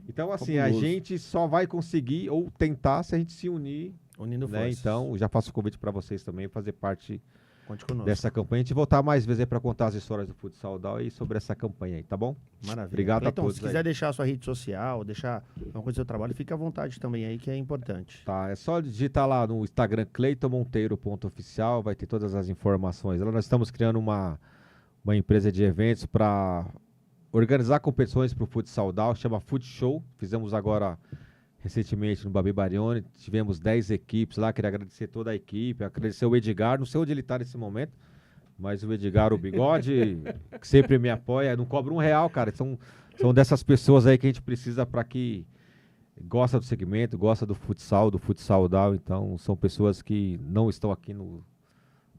Então, assim, a Fabuloso. gente só vai conseguir ou tentar se a gente se unir, Unindo né? forças. Então, já faço o convite para vocês também fazer parte Conte conosco. dessa campanha. A gente voltar mais vezes aí para contar as histórias do futsal DAO e sobre essa campanha aí, tá bom? Maravilha. Obrigado a Cleitão, todos se aí. quiser deixar a sua rede social, deixar uma coisa do seu trabalho, fique à vontade também aí, que é importante. Tá, é só digitar lá no Instagram cleitonmonteiro.oficial, vai ter todas as informações. Lá nós estamos criando uma empresa de eventos para organizar competições para o futsal DAO, chama Futshow. Fizemos agora recentemente no Babi Barione, tivemos 10 equipes lá, queria agradecer toda a equipe, agradecer o Edgar, não sei onde ele está nesse momento, mas o Edgar, o Bigode, que sempre me apoia, não cobra R$1, cara, são dessas pessoas aí que a gente precisa para que gosta do segmento, gosta do futsal DAO, então são pessoas que não estão aqui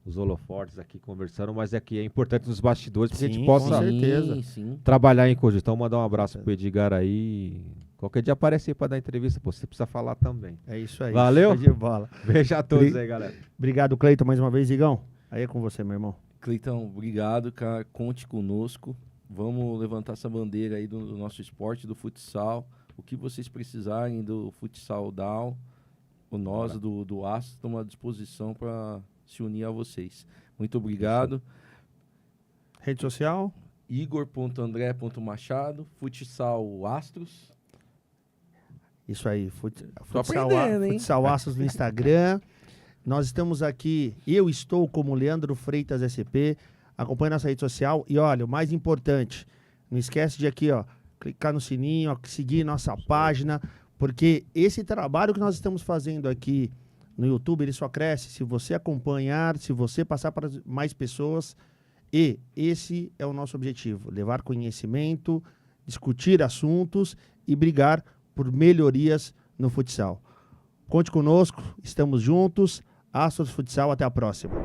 os holofortes aqui conversando, mas aqui é importante nos bastidores porque a Sim, gente com possa certeza. Sim. trabalhar em conjunto. Então, mandar um abraço pro Edgar aí. Qualquer dia aparece aí pra dar entrevista, pô, você precisa falar também. É isso aí. Valeu? Show de bola. Beijo a todos aí, galera. Obrigado, Cleiton, mais uma vez, Igão. Aí é com você, meu irmão. Cleitão, obrigado, cara. Conte conosco. Vamos levantar essa bandeira aí do nosso esporte, do futsal. O que vocês precisarem do Futsal Down, nós do Astros estamos à disposição para se unir a vocês. Muito obrigado. Rede social? Igor.andré.machado, Futsal Astros. Isso aí. Tô aprendendo, hein? Futsal Astros no Instagram. Nós estamos aqui, eu estou como Leandro Freitas SP. Acompanhe nossa rede social. E olha, o mais importante, não esquece de aqui, ó, clicar no sininho, ó, seguir nossa página, porque esse trabalho que nós estamos fazendo aqui no YouTube, ele só cresce se você acompanhar, se você passar para mais pessoas. E esse é o nosso objetivo, levar conhecimento, discutir assuntos e brigar por melhorias no futsal. Conte conosco, estamos juntos. Astros Futsal, até a próxima.